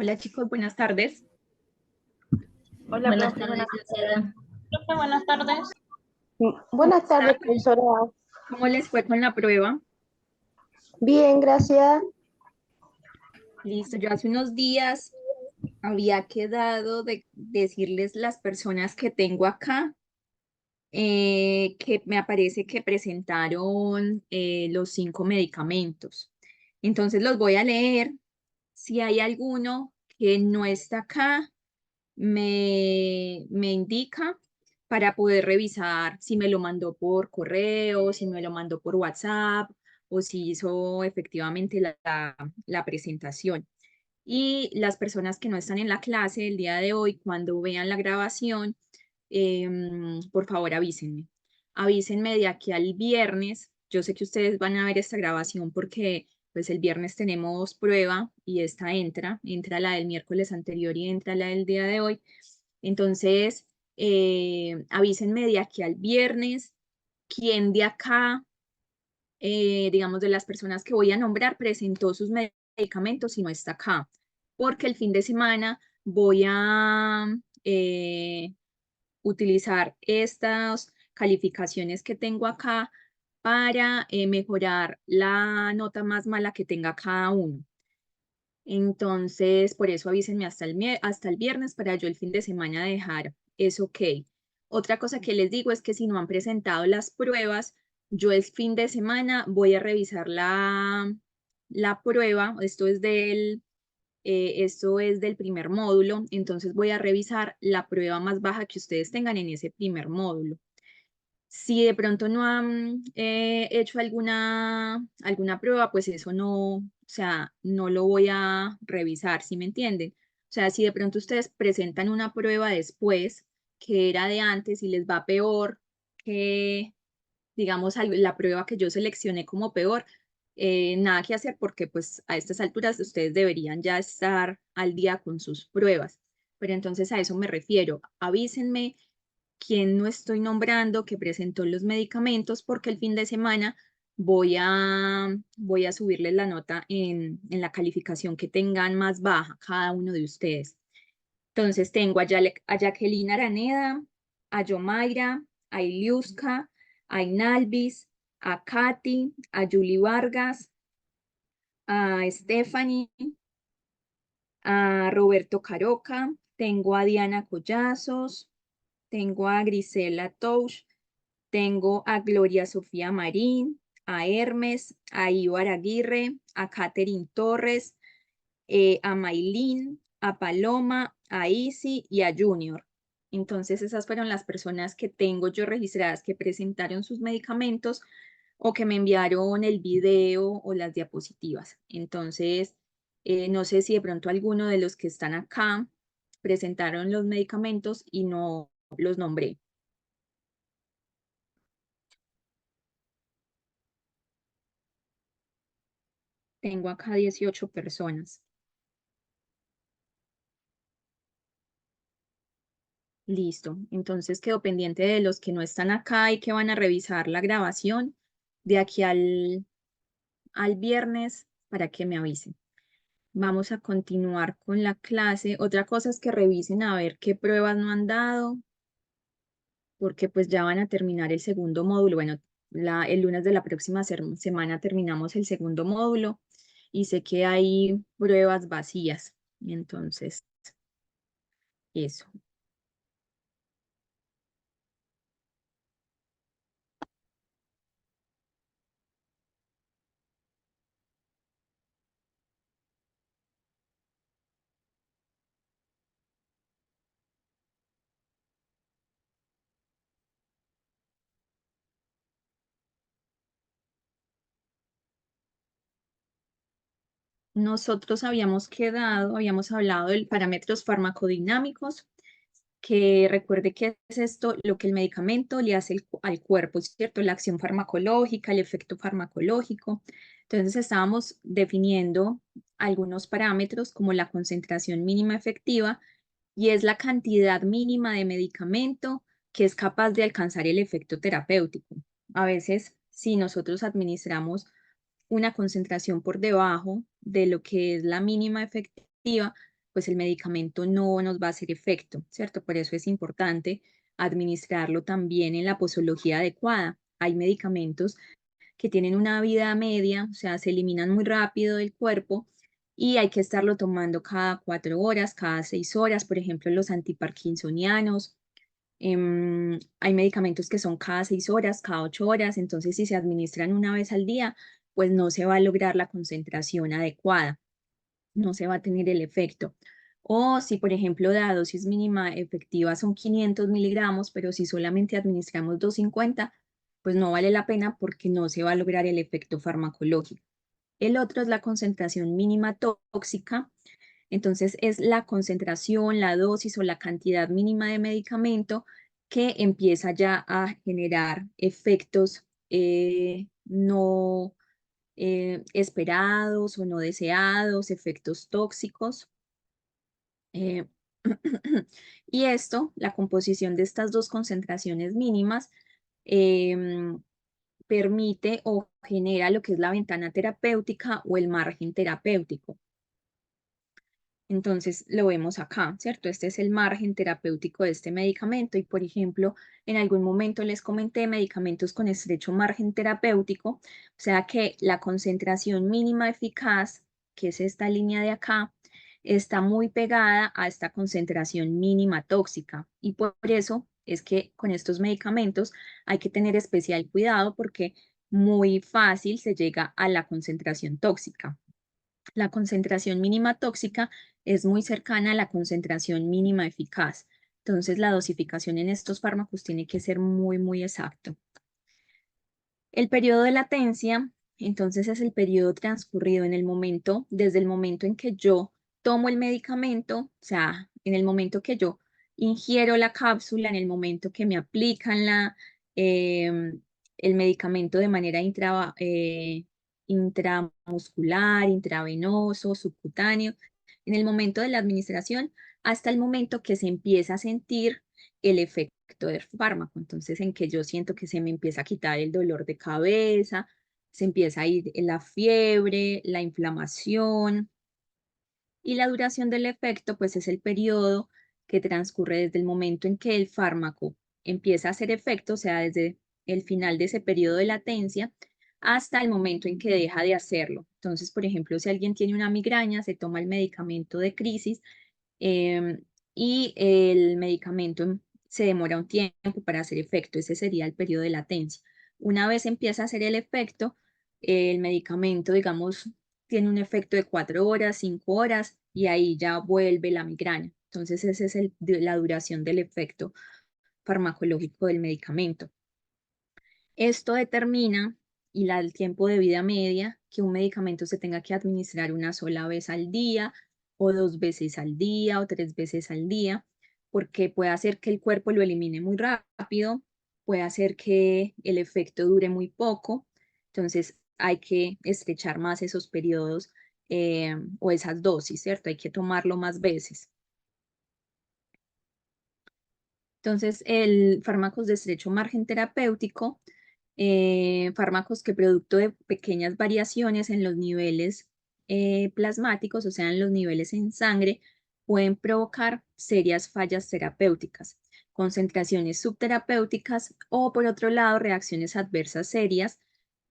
Hola chicos, buenas tardes. Hola, Buenas profe, tardes, buenas licenciada. profe, buenas tardes. ¿Cómo Buenas están? tardes, profesora. ¿Cómo les fue con la prueba? Bien, gracias. Listo, yo hace unos días había quedado de decirles las personas que tengo acá, que me aparece que presentaron los 5 medicamentos. Entonces los voy a leer. Si hay alguno que no está acá, me indica para poder revisar si me lo mandó por correo, si me lo mandó por WhatsApp o si hizo efectivamente la presentación. Y las personas que no están en la clase el día de hoy, cuando vean la grabación, por favor avísenme. Avísenme de aquí al viernes. Yo sé que ustedes van a ver esta grabación porque pues el viernes tenemos prueba y esta entra la del miércoles anterior y entra la del día de hoy. Entonces, avísenme de aquí al viernes quién de acá, digamos, de las personas que voy a nombrar, presentó sus medicamentos y no está acá, porque el fin de semana voy a utilizar estas calificaciones que tengo acá para mejorar la nota más mala que tenga cada uno. Entonces, por eso avísenme hasta el viernes para yo el fin de semana dejar eso ok. Otra cosa que les digo es que si no han presentado las pruebas, yo el fin de semana voy a revisar la prueba. Esto es del primer módulo, entonces voy a revisar la prueba más baja que ustedes tengan en ese primer módulo. Si de pronto no han hecho alguna prueba, pues eso no, o sea, no lo voy a revisar, ¿sí me entienden? O sea, si de pronto ustedes presentan una prueba después que era de antes y les va peor que, digamos, la prueba que yo seleccioné como peor, nada que hacer porque pues a estas alturas ustedes deberían ya estar al día con sus pruebas. Pero entonces a eso me refiero. Avísenme quién no estoy nombrando que presentó los medicamentos porque el fin de semana voy a subirles la nota en la calificación que tengan más baja cada uno de ustedes. Entonces tengo a Jacqueline Araneda, a Yomaira, a Iliuska, a Inalvis, a Katy, a Julie Vargas, a Stephanie, a Roberto Caroca, tengo a Diana Collazos, tengo a Grisela Touch, tengo a Gloria Sofía Marín, a Hermes, a Ibar Aguirre, a Catherine Torres, a Maylin, a Paloma, a Isi y a Junior. Entonces esas fueron las personas que tengo yo registradas que presentaron sus medicamentos o que me enviaron el video o las diapositivas. Entonces, no sé si de pronto alguno de los que están acá presentaron los medicamentos y no los nombré. Tengo acá 18 personas. Listo. Entonces quedo pendiente de los que no están acá y que van a revisar la grabación de aquí al viernes para que me avisen. Vamos a continuar con la clase. Otra cosa es que revisen a ver qué pruebas no han dado, porque pues ya van a terminar el segundo módulo. Bueno, el lunes de la próxima semana terminamos el segundo módulo y sé que hay pruebas vacías. Entonces, eso. Nosotros habíamos hablado de parámetros farmacodinámicos, que recuerde que es esto lo que el medicamento le hace al cuerpo, ¿cierto? La acción farmacológica, el efecto farmacológico. Entonces estábamos definiendo algunos parámetros como la concentración mínima efectiva y es la cantidad mínima de medicamento que es capaz de alcanzar el efecto terapéutico. A veces, si nosotros administramos una concentración por debajo de lo que es la mínima efectiva, pues el medicamento no nos va a hacer efecto, ¿cierto? Por eso es importante administrarlo también en la posología adecuada. Hay medicamentos que tienen una vida media, o sea, se eliminan muy rápido del cuerpo y hay que estarlo tomando cada 4 horas, cada 6 horas, por ejemplo, los antiparkinsonianos. Hay medicamentos que son cada 6 horas, cada 8 horas, entonces si se administran una vez al día, pues no se va a lograr la concentración adecuada, no se va a tener el efecto. O si, por ejemplo, la dosis mínima efectiva son 500 miligramos, pero si solamente administramos 250, pues no vale la pena porque no se va a lograr el efecto farmacológico. El otro es la concentración mínima tóxica. Entonces es la concentración, la dosis o la cantidad mínima de medicamento que empieza ya a generar efectos no esperados o no deseados, efectos tóxicos. Eh, y esto, la composición de estas dos concentraciones mínimas, em, permite o genera lo que es la ventana terapéutica o el margen terapéutico. Entonces lo vemos acá, ¿cierto? Este es el margen terapéutico de este medicamento y, por ejemplo, en algún momento les comenté medicamentos con estrecho margen terapéutico, o sea que la concentración mínima eficaz, que es esta línea de acá, está muy pegada a esta concentración mínima tóxica y por eso es que con estos medicamentos hay que tener especial cuidado porque muy fácil se llega a la concentración tóxica. La concentración mínima tóxica es muy cercana a la concentración mínima eficaz. Entonces, la dosificación en estos fármacos tiene que ser muy, muy exacto. El periodo de latencia, entonces, es el periodo transcurrido en el momento, desde el momento en que yo tomo el medicamento, o sea, en el momento que yo ingiero la cápsula, en el momento que me aplican el medicamento de manera intramuscular, intravenoso, subcutáneo, en el momento de la administración, hasta el momento que se empieza a sentir el efecto del fármaco. Entonces, en que yo siento que se me empieza a quitar el dolor de cabeza, se empieza a ir la fiebre, la inflamación. Y la duración del efecto, pues es el periodo que transcurre desde el momento en que el fármaco empieza a hacer efecto, o sea, desde el final de ese periodo de latencia hasta el momento en que deja de hacerlo. Entonces, por ejemplo, si alguien tiene una migraña, se toma el medicamento de crisis em, y el medicamento se demora un tiempo para hacer efecto. Ese sería el periodo de latencia. Una vez empieza a hacer el efecto, el medicamento, digamos, tiene un efecto de 4 horas, 5 horas y ahí ya vuelve la migraña. Entonces, esa es la duración del efecto farmacológico del medicamento. Esto determina el tiempo de vida media que un medicamento se tenga que administrar una sola vez al día o 2 veces al día o 3 veces al día, porque puede hacer que el cuerpo lo elimine muy rápido, puede hacer que el efecto dure muy poco, entonces hay que estrechar más esos periodos o esas dosis, ¿cierto? Hay que tomarlo más veces. Entonces, el fármacos de estrecho margen terapéutico, fármacos que producto de pequeñas variaciones en los niveles plasmáticos, o sea, en los niveles en sangre, pueden provocar serias fallas terapéuticas, concentraciones subterapéuticas o, por otro lado, reacciones adversas serias,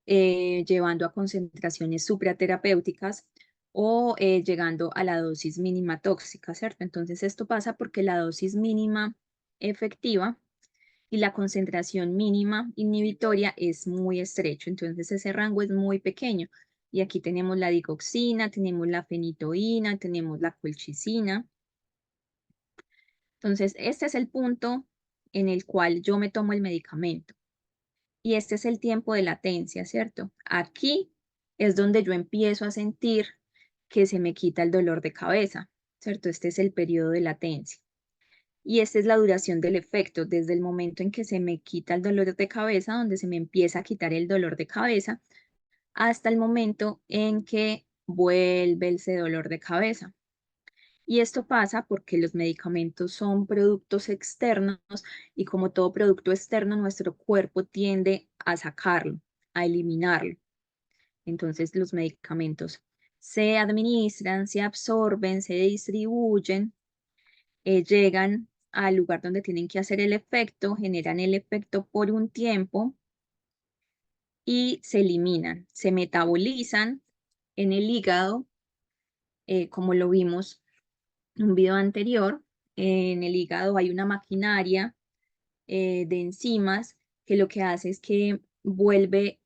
llevando a concentraciones supraterapéuticas o llegando a la dosis mínima tóxica, ¿cierto? Entonces, esto pasa porque la dosis mínima efectiva y la concentración mínima inhibitoria es muy estrecho, entonces ese rango es muy pequeño. Y aquí tenemos la digoxina, tenemos la fenitoína, tenemos la colchicina. Entonces, este es el punto en el cual yo me tomo el medicamento. Y este es el tiempo de latencia, ¿cierto? Aquí es donde yo empiezo a sentir que se me quita el dolor de cabeza, ¿cierto? Este es el periodo de latencia. Y esta es la duración del efecto, desde el momento en que se me quita el dolor de cabeza, donde se me empieza a quitar el dolor de cabeza, hasta el momento en que vuelve ese dolor de cabeza. Y esto pasa porque los medicamentos son productos externos y como todo producto externo, nuestro cuerpo tiende a sacarlo, a eliminarlo. Entonces los medicamentos se administran, se absorben, se distribuyen, llegan al lugar donde tienen que hacer el efecto, generan el efecto por un tiempo y se eliminan, se metabolizan en el hígado, como lo vimos en un video anterior. En el hígado hay una maquinaria de enzimas que lo que hace es que vuelve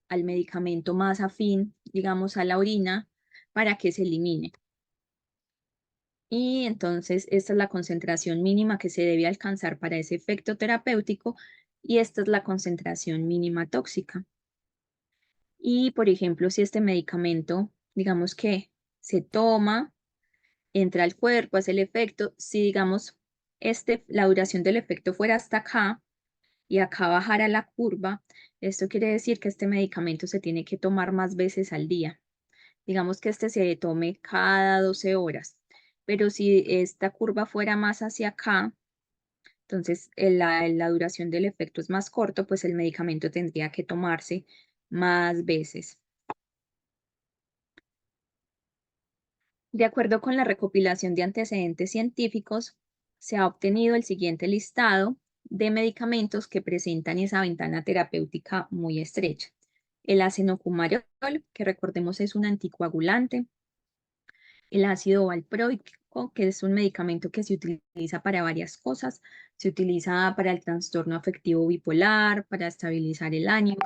al medicamento más afín, digamos, a la orina para que se elimine. Y entonces esta es la concentración mínima que se debe alcanzar para ese efecto terapéutico y esta es la concentración mínima tóxica. Y, por ejemplo, si este medicamento, digamos que se toma, entra al cuerpo, hace el efecto, si digamos la duración del efecto fuera hasta acá y acá bajara la curva, esto quiere decir que este medicamento se tiene que tomar más veces al día. Digamos que este se tome cada 12 horas, pero si esta curva fuera más hacia acá, entonces la duración del efecto es más corto, pues el medicamento tendría que tomarse más veces. De acuerdo con la recopilación de antecedentes científicos, se ha obtenido el siguiente listado de medicamentos que presentan esa ventana terapéutica muy estrecha. El acenocumarol, que recordemos es un anticoagulante. El ácido valproico, que es un medicamento que se utiliza para varias cosas. Se utiliza para el trastorno afectivo bipolar, para estabilizar el ánimo,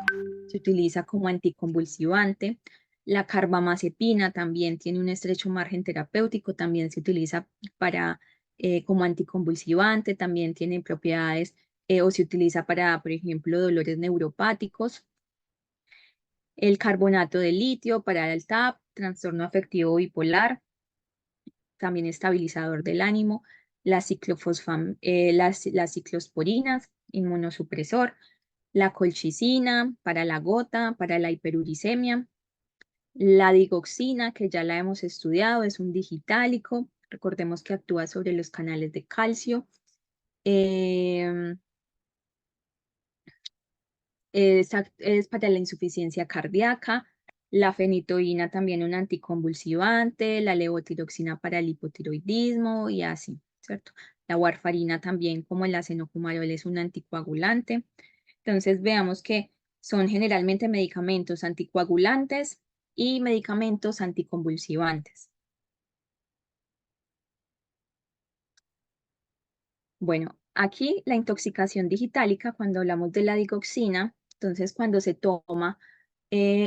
se utiliza como anticonvulsivante. La carbamazepina también tiene un estrecho margen terapéutico, también se utiliza para, como anticonvulsivante, también tiene propiedades o se utiliza para, por ejemplo, dolores neuropáticos. El carbonato de litio para el TAP, trastorno afectivo bipolar, también estabilizador del ánimo. Las ciclosporinas, inmunosupresor. La colchicina para la gota, para la hiperuricemia. La digoxina, que ya la hemos estudiado, es un digitálico. Recordemos que actúa sobre los canales de calcio. Eh, es para la insuficiencia cardíaca. La fenitoína también un anticonvulsivante. La levotiroxina para el hipotiroidismo y así, ¿cierto? La warfarina también, como el acenocumarol, es un anticoagulante. Entonces veamos que son generalmente medicamentos anticoagulantes y medicamentos anticonvulsivantes. Bueno, aquí la intoxicación digitálica, cuando hablamos de la digoxina, entonces cuando se toma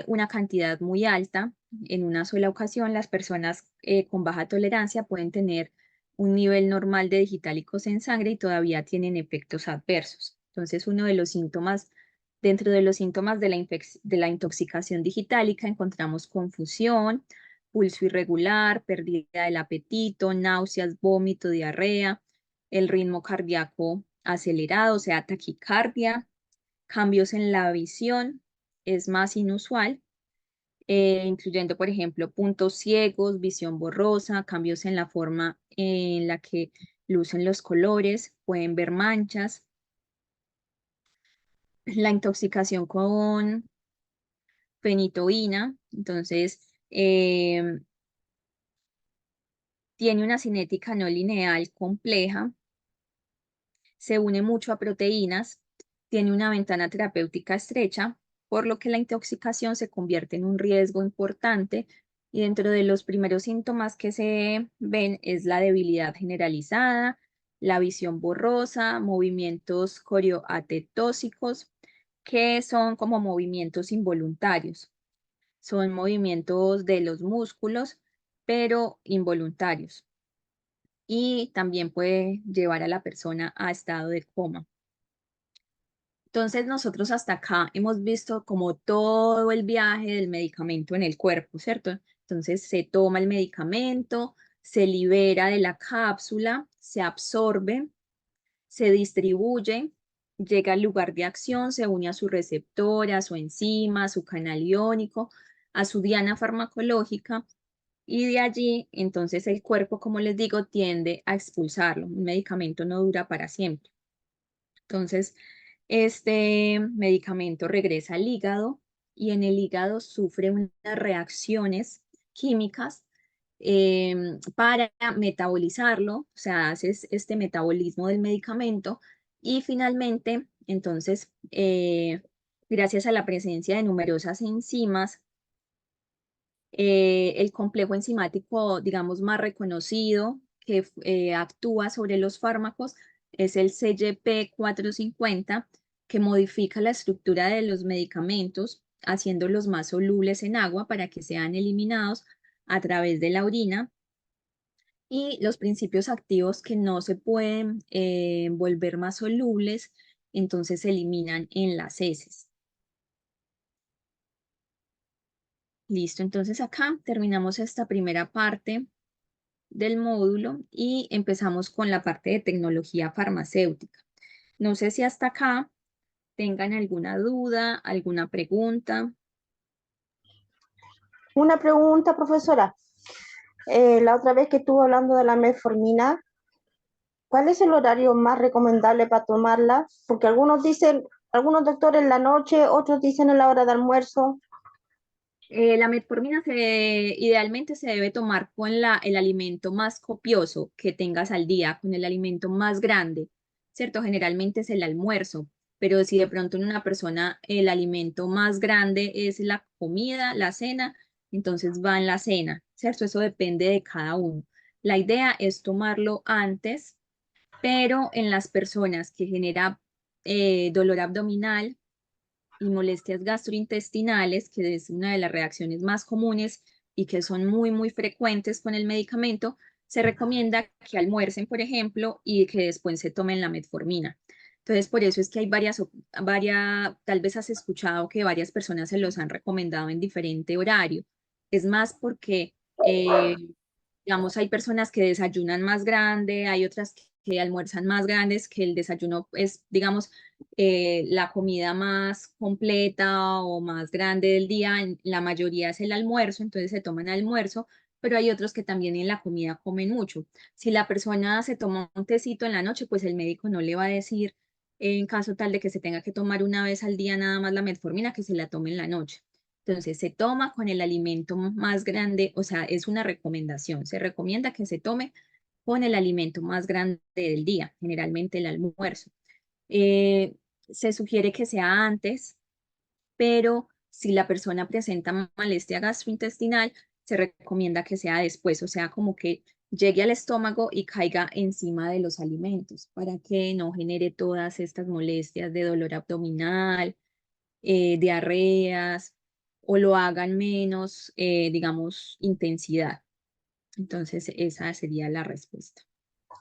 una cantidad muy alta en una sola ocasión, las personas con baja tolerancia pueden tener un nivel normal de digitálicos en sangre y todavía tienen efectos adversos. Entonces, uno de los síntomas, dentro de los síntomas de la intoxicación digitálica, encontramos confusión, pulso irregular, pérdida del apetito, náuseas, vómito, diarrea, el ritmo cardíaco acelerado, o sea, taquicardia, cambios en la visión, es más inusual, incluyendo, por ejemplo, puntos ciegos, visión borrosa, cambios en la forma en la que lucen los colores, pueden ver manchas. La intoxicación con fenitoína, entonces, tiene una cinética no lineal compleja, se une mucho a proteínas, tiene una ventana terapéutica estrecha, por lo que la intoxicación se convierte en un riesgo importante y dentro de los primeros síntomas que se ven es la debilidad generalizada, la visión borrosa, movimientos corioatetóxicos, que son como movimientos involuntarios. Son movimientos de los músculos, pero involuntarios y también puede llevar a la persona a estado de coma. Entonces nosotros hasta acá hemos visto como todo el viaje del medicamento en el cuerpo, ¿cierto? Entonces se toma el medicamento, se libera de la cápsula, se absorbe, se distribuye, llega al lugar de acción, se une a su receptor, a su enzima, a su canal iónico, a su diana farmacológica y de allí, entonces el cuerpo, como les digo, tiende a expulsarlo. Un medicamento no dura para siempre. Entonces, este medicamento regresa al hígado y en el hígado sufre unas reacciones químicas para metabolizarlo, o sea, haces este metabolismo del medicamento y finalmente, entonces, gracias a la presencia de numerosas enzimas, el complejo enzimático, digamos, más reconocido que actúa sobre los fármacos es el CYP450, que modifica la estructura de los medicamentos, haciéndolos más solubles en agua para que sean eliminados a través de la orina. Y los principios activos que no se pueden volver más solubles, entonces se eliminan en las heces. Listo, entonces acá terminamos esta primera parte del módulo y empezamos con la parte de tecnología farmacéutica. No sé si hasta acá tengan alguna duda, alguna pregunta. Una pregunta, profesora. La otra vez que estuvo hablando de la metformina, ¿cuál es el horario más recomendable para tomarla? Porque algunos dicen, algunos doctores en la noche, otros dicen en la hora de almuerzo. La metformina idealmente se debe tomar con el alimento más copioso que tengas al día, con el alimento más grande, ¿cierto? Generalmente es el almuerzo, pero si de pronto en una persona el alimento más grande es la comida, la cena, entonces va en la cena, ¿cierto? Eso depende de cada uno. La idea es tomarlo antes, pero en las personas que genera dolor abdominal, y molestias gastrointestinales, que es una de las reacciones más comunes y que son muy frecuentes con el medicamento, se recomienda que almuercen, por ejemplo, y que después se tomen la metformina. Entonces, por eso es que hay tal vez has escuchado que varias personas se los han recomendado en diferente horario. Es más porque, digamos, hay personas que desayunan más grande, hay otras que almuerzan más grandes, que el desayuno es, digamos, la comida más completa o más grande del día, la mayoría es el almuerzo, entonces se toman almuerzo, pero hay otros que también en la comida comen mucho. Si la persona se toma un tecito en la noche, pues el médico no le va a decir, en caso tal de que se tenga que tomar una vez al día nada más la metformina, que se la tome en la noche. Entonces se toma con el alimento más grande, o sea, es una recomendación. Se recomienda que se tome con el alimento más grande del día, generalmente el almuerzo. Eh, Se sugiere que sea antes, pero si la persona presenta molestia gastrointestinal, se recomienda que sea después, o sea, como que llegue al estómago y caiga encima de los alimentos para que no genere todas estas molestias de dolor abdominal, diarreas o lo hagan menos, digamos, intensidad. Entonces, esa sería la respuesta.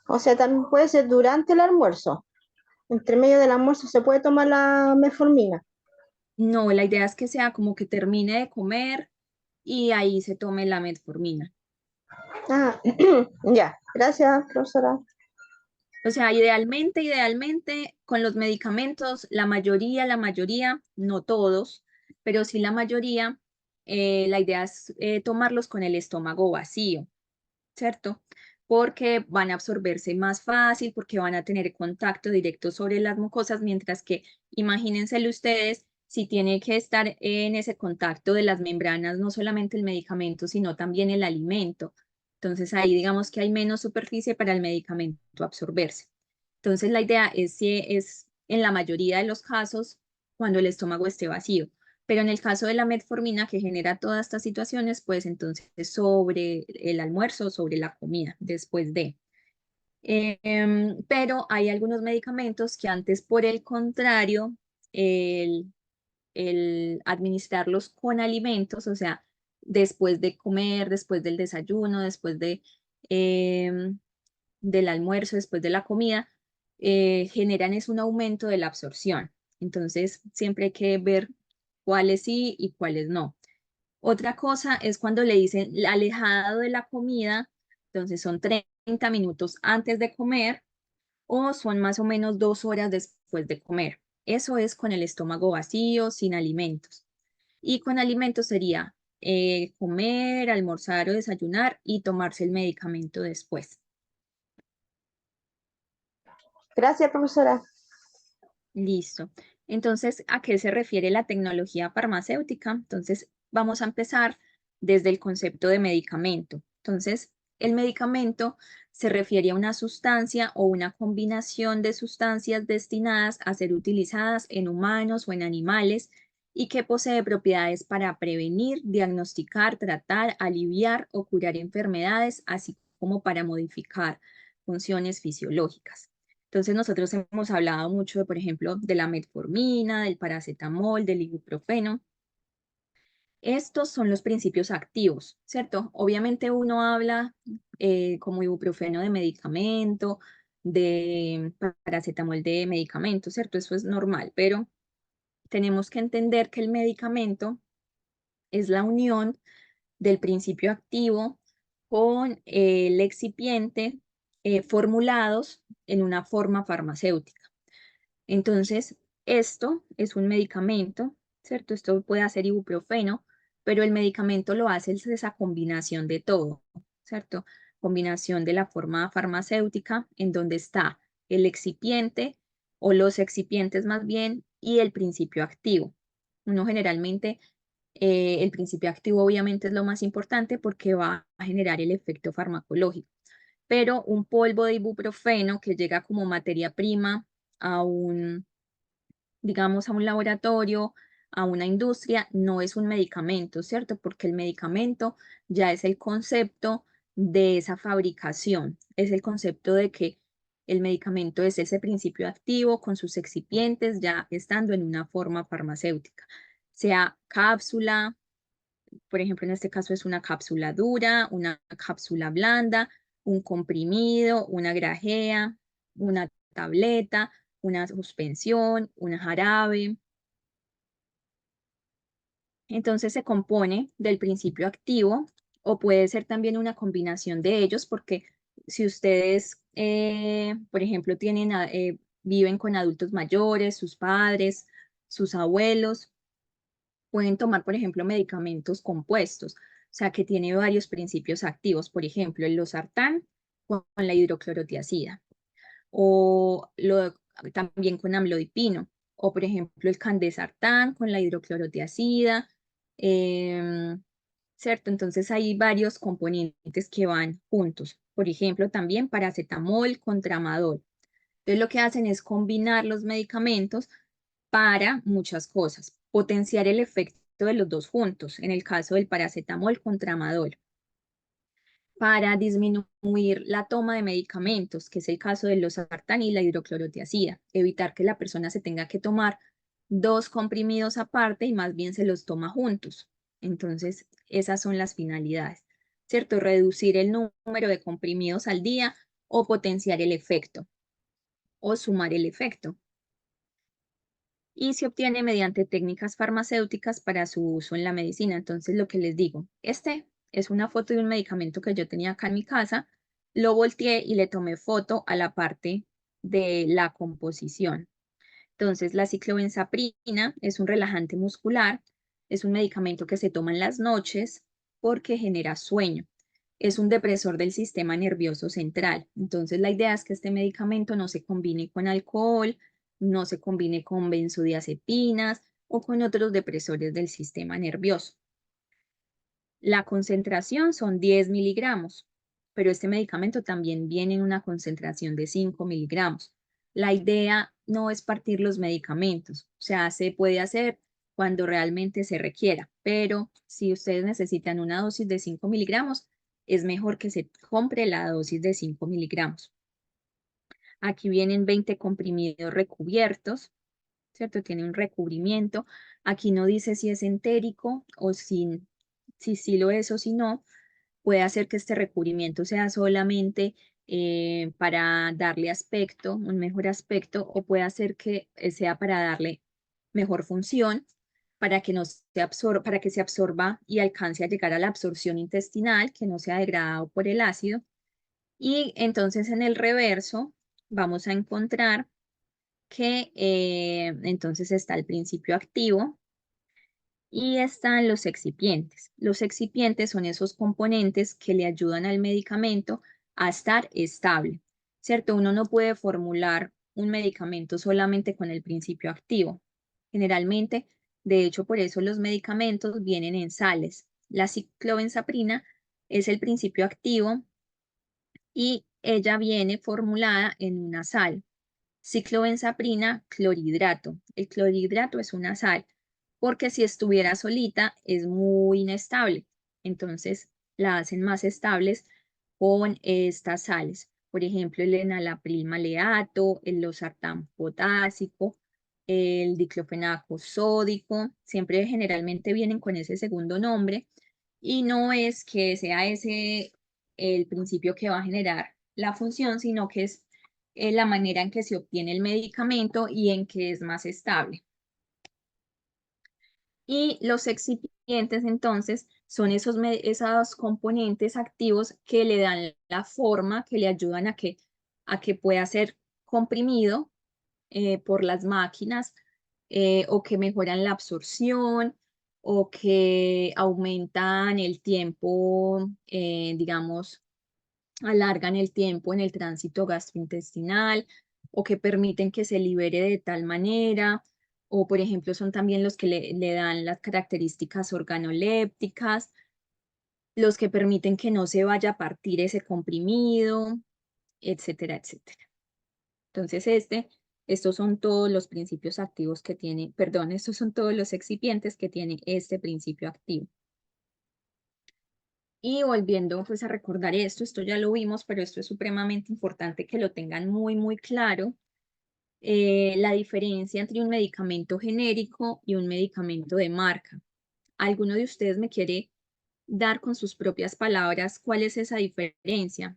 O sea, también puede ser durante el almuerzo. Entre medio del almuerzo se puede tomar la metformina. No, la idea es que sea como que termine de comer y ahí se tome la metformina. Ah, ya. Gracias, profesora. O sea, idealmente con los medicamentos, la mayoría, no todos, pero sí la mayoría, la idea es tomarlos con el estómago vacío, ¿cierto? Porque van a absorberse más fácil, porque van a tener contacto directo sobre las mucosas, mientras que imagínenselo ustedes si tiene que estar en ese contacto de las membranas, no solamente el medicamento, sino también el alimento. Entonces ahí digamos que hay menos superficie para el medicamento absorberse. Entonces la idea es en la mayoría de los casos cuando el estómago esté vacío. Pero en el caso de la metformina que genera todas estas situaciones, pues entonces sobre el almuerzo, sobre la comida, después de. Pero hay algunos medicamentos que antes, por el contrario, el, el administrarlos con alimentos, o sea, después de comer, después del desayuno, después em, del almuerzo, después de la comida, generan es un aumento de la absorción. Entonces, siempre hay que ver cuáles sí y cuáles no. Otra cosa es cuando le dicen alejado de la comida, entonces son 30 minutos antes de comer o son más o menos 2 horas después de comer. Eso es con el estómago vacío, sin alimentos. Y con alimentos sería comer, almorzar o desayunar y tomarse el medicamento después. Gracias, profesora. Listo. Entonces, ¿a qué se refiere la tecnología farmacéutica? Entonces, vamos a empezar desde el concepto de medicamento. Entonces, el medicamento se refiere a una sustancia o una combinación de sustancias destinadas a ser utilizadas en humanos o en animales y que posee propiedades para prevenir, diagnosticar, tratar, aliviar o curar enfermedades, así como para modificar funciones fisiológicas. Entonces nosotros hemos hablado mucho, por ejemplo, de la metformina, del paracetamol, del ibuprofeno. Estos son los principios activos, ¿cierto? Obviamente uno habla como ibuprofeno de medicamento, de paracetamol de medicamento, ¿cierto? Eso es normal, pero tenemos que entender que el medicamento es la unión del principio activo con el excipiente formulados en una forma farmacéutica. Entonces, esto es un medicamento, ¿cierto? Esto puede ser ibuprofeno, pero el medicamento lo hace es esa combinación de todo, ¿cierto? Combinación de la forma farmacéutica en donde está el excipiente o los excipientes más bien y el principio activo. Uno generalmente, el principio activo obviamente es lo más importante porque va a generar el efecto farmacológico, pero un polvo de ibuprofeno que llega como materia prima a un, digamos, a un laboratorio, a una industria, no es un medicamento, ¿cierto? Porque el medicamento ya es el concepto de esa fabricación, es el concepto de que el medicamento es ese principio activo con sus excipientes ya estando en una forma farmacéutica, sea cápsula, por ejemplo, en este caso es una cápsula dura, una cápsula blanda, un comprimido, una grajea, una tableta, una suspensión, una jarabe. Entonces se compone del principio activo o puede ser también una combinación de ellos porque si ustedes, por ejemplo, viven con adultos mayores, sus padres, sus abuelos, pueden tomar, por ejemplo, medicamentos compuestos, o sea, que tiene varios principios activos, por ejemplo, el losartán con la hidroclorotiazida, o también con amlodipino, o por ejemplo, el candesartán con la hidroclorotiazida, ¿cierto? Entonces hay varios componentes que van juntos, por ejemplo, también paracetamol con tramadol. Entonces lo que hacen es combinar los medicamentos para muchas cosas. Potenciar el efecto de los dos juntos, en el caso del paracetamol con tramadol. Para disminuir la toma de medicamentos, que es el caso del losartán y la hidroclorotiazida. Evitar que la persona se tenga que tomar dos comprimidos aparte y más bien se los toma juntos. Entonces, esas son las finalidades, ¿cierto? Reducir el número de comprimidos al día o potenciar el efecto o sumar el efecto. Y se obtiene mediante técnicas farmacéuticas para su uso en la medicina. Entonces, lo que les digo, este es una foto de un medicamento que yo tenía acá en mi casa, lo volteé y le tomé foto a la parte de la composición. Entonces, la ciclobenzaprina es un relajante muscular, es un medicamento que se toma en las noches porque genera sueño. Es un depresor del sistema nervioso central. Entonces, la idea es que este medicamento no se combine con alcohol, no se combine con benzodiazepinas o con otros depresores del sistema nervioso. La concentración son 10 miligramos, pero este medicamento también viene en una concentración de 5 miligramos. La idea no es partir los medicamentos, o sea, se puede hacer cuando realmente se requiera, pero si ustedes necesitan una dosis de 5 miligramos, es mejor que se compre la dosis de 5 miligramos. Aquí vienen 20 comprimidos recubiertos, ¿cierto? Tiene un recubrimiento. Aquí no dice si es entérico o si sí lo es o si no. Puede hacer que este recubrimiento sea solamente para darle aspecto, un mejor aspecto, o puede hacer que sea para darle mejor función, para que, no se absorba, para que se absorba y alcance a llegar a la absorción intestinal, que no sea degradado por el ácido. Y entonces en el reverso vamos a encontrar que entonces está el principio activo y están los excipientes. Los excipientes son esos componentes que le ayudan al medicamento a estar estable, ¿cierto? Uno no puede formular un medicamento solamente con el principio activo. Generalmente, de hecho, por eso los medicamentos vienen en sales. La ciclobenzaprina es el principio activo y ella viene formulada en una sal. Ciclobenzaprina, clorhidrato. El clorhidrato es una sal, porque si estuviera solita es muy inestable. Entonces la hacen más estables con estas sales. Por ejemplo, el enalapril maleato, el losartán potásico, el diclofenaco sódico, siempre generalmente vienen con ese segundo nombre y no es que sea ese el principio que va a generar la función, sino que es la manera en que se obtiene el medicamento y en que es más estable. Y los excipientes, entonces, son esos componentes activos que le dan la forma, que le ayudan a que pueda ser comprimido por las máquinas o que mejoran la absorción o que aumentan el tiempo, digamos, alargan el tiempo en el tránsito gastrointestinal o que permiten que se libere de tal manera, o por ejemplo son también los que le dan las características organolépticas, los que permiten que no se vaya a partir ese comprimido, etcétera, etcétera. Entonces estos son todos los principios activos que tiene, perdón, estos son todos los excipientes que tiene este principio activo. Y volviendo pues a recordar esto ya lo vimos, pero esto es supremamente importante que lo tengan muy, muy claro, la diferencia entre un medicamento genérico y un medicamento de marca. ¿Alguno de ustedes me quiere dar con sus propias palabras cuál es esa diferencia?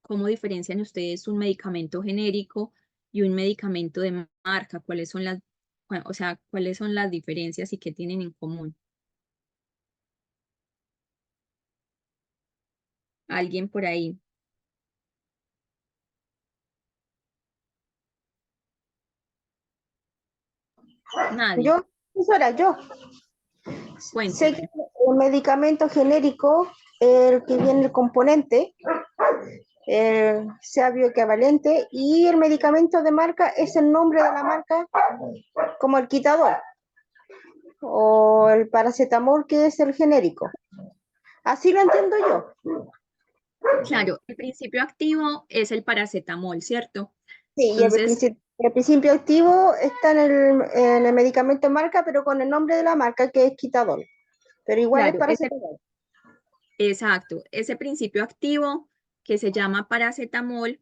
¿Cómo diferencian ustedes un medicamento genérico y un medicamento de marca? ¿Cuáles son o sea, cuáles son las diferencias y qué tienen en común? ¿Alguien por ahí? Nadie. Yo, profesora, yo sé que Cuénteme. el medicamento genérico, el que viene el componente, sea bioequivalente, y el medicamento de marca es el nombre de la marca, como el quitador o el paracetamol, que es el genérico. Así lo entiendo yo. Claro, el principio activo es el paracetamol, ¿cierto? Sí, y Entonces, el principio activo está en el medicamento de marca, pero con el nombre de la marca, que es quitador. Pero igual es claro, paracetamol. exacto, ese principio activo que se llama paracetamol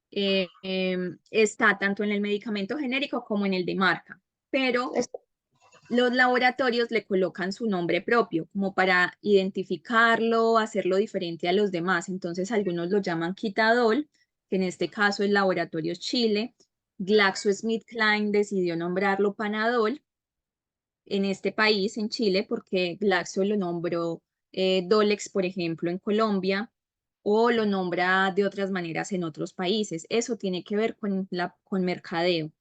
está tanto en el medicamento genérico como en el de marca, pero Es- los laboratorios le colocan su nombre propio, como para identificarlo, hacerlo diferente a los demás. Entonces, algunos lo llaman quitadol, que en este caso es Laboratorios Chile. GlaxoSmithKline decidió nombrarlo Panadol en este país, en Chile, porque Glaxo lo nombró Dolex, por ejemplo, en Colombia, o lo nombra de otras maneras en otros países. Eso tiene que ver con mercadeo.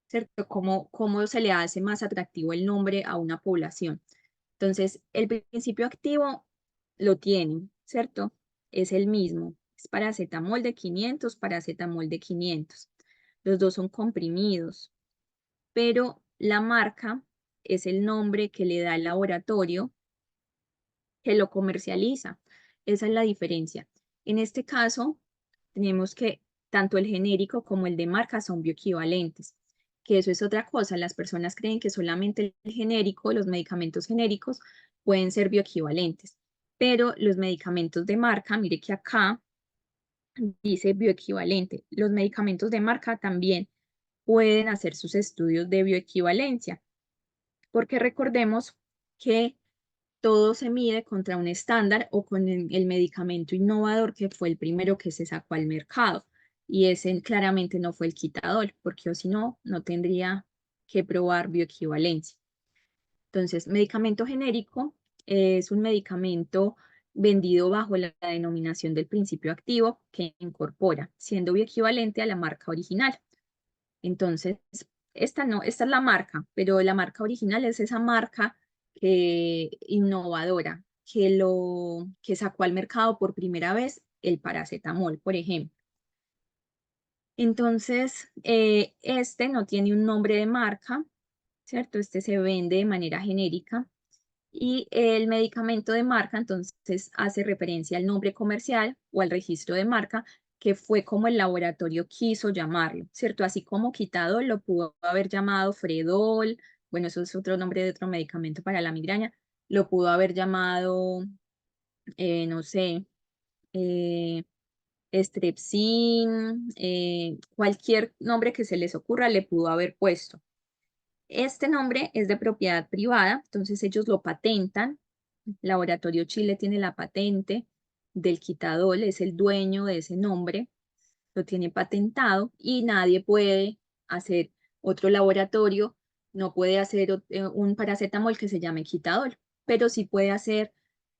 ¿Cierto? Cómo se le hace más atractivo el nombre a una población. Entonces, el principio activo lo tienen, ¿cierto? Es el mismo. Es paracetamol de 500, paracetamol de 500. Los dos son comprimidos, pero la marca es el nombre que le da el laboratorio que lo comercializa. Esa es la diferencia. En este caso, tenemos que tanto el genérico como el de marca son bioequivalentes, que eso es otra cosa. Las personas creen que solamente el genérico, los medicamentos genéricos, pueden ser bioequivalentes, pero los medicamentos de marca, mire que acá dice bioequivalente. Los medicamentos de marca también pueden hacer sus estudios de bioequivalencia, porque recordemos que todo se mide contra un estándar o con el medicamento innovador que fue el primero que se sacó al mercado. Y ese claramente no fue el quitador, porque o si no, no tendría que probar bioequivalencia. Entonces, medicamento genérico es un medicamento vendido bajo la denominación del principio activo que incorpora, siendo bioequivalente a la marca original. Entonces, esta no, esta es la marca, pero la marca original es esa marca innovadora que sacó al mercado por primera vez el paracetamol, por ejemplo. Entonces, este no tiene un nombre de marca, ¿cierto? Este se vende de manera genérica. Y el medicamento de marca, entonces, hace referencia al nombre comercial o al registro de marca, que fue como el laboratorio quiso llamarlo, ¿cierto? Así como Quitadol lo pudo haber llamado Fredol, bueno, eso es otro nombre de otro medicamento para la migraña, lo pudo haber llamado, no sé, eh, Strepsin, cualquier nombre que se les ocurra le pudo haber puesto. Este nombre es de propiedad privada, entonces ellos lo patentan. Laboratorio Chile tiene la patente del Quitadol, es el dueño de ese nombre, lo tiene patentado y nadie puede hacer otro laboratorio, no puede hacer un paracetamol que se llame Quitadol, pero sí puede hacer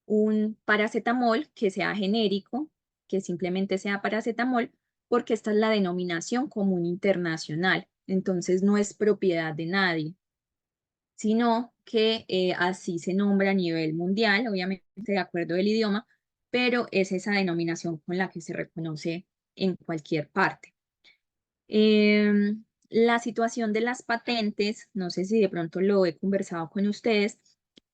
un paracetamol que sea genérico, que simplemente sea paracetamol, porque esta es la denominación común internacional, entonces no es propiedad de nadie, sino que así se nombra a nivel mundial, obviamente de acuerdo al idioma, pero es esa denominación con la que se reconoce en cualquier parte. La situación de las patentes, no sé si de pronto lo he conversado con ustedes,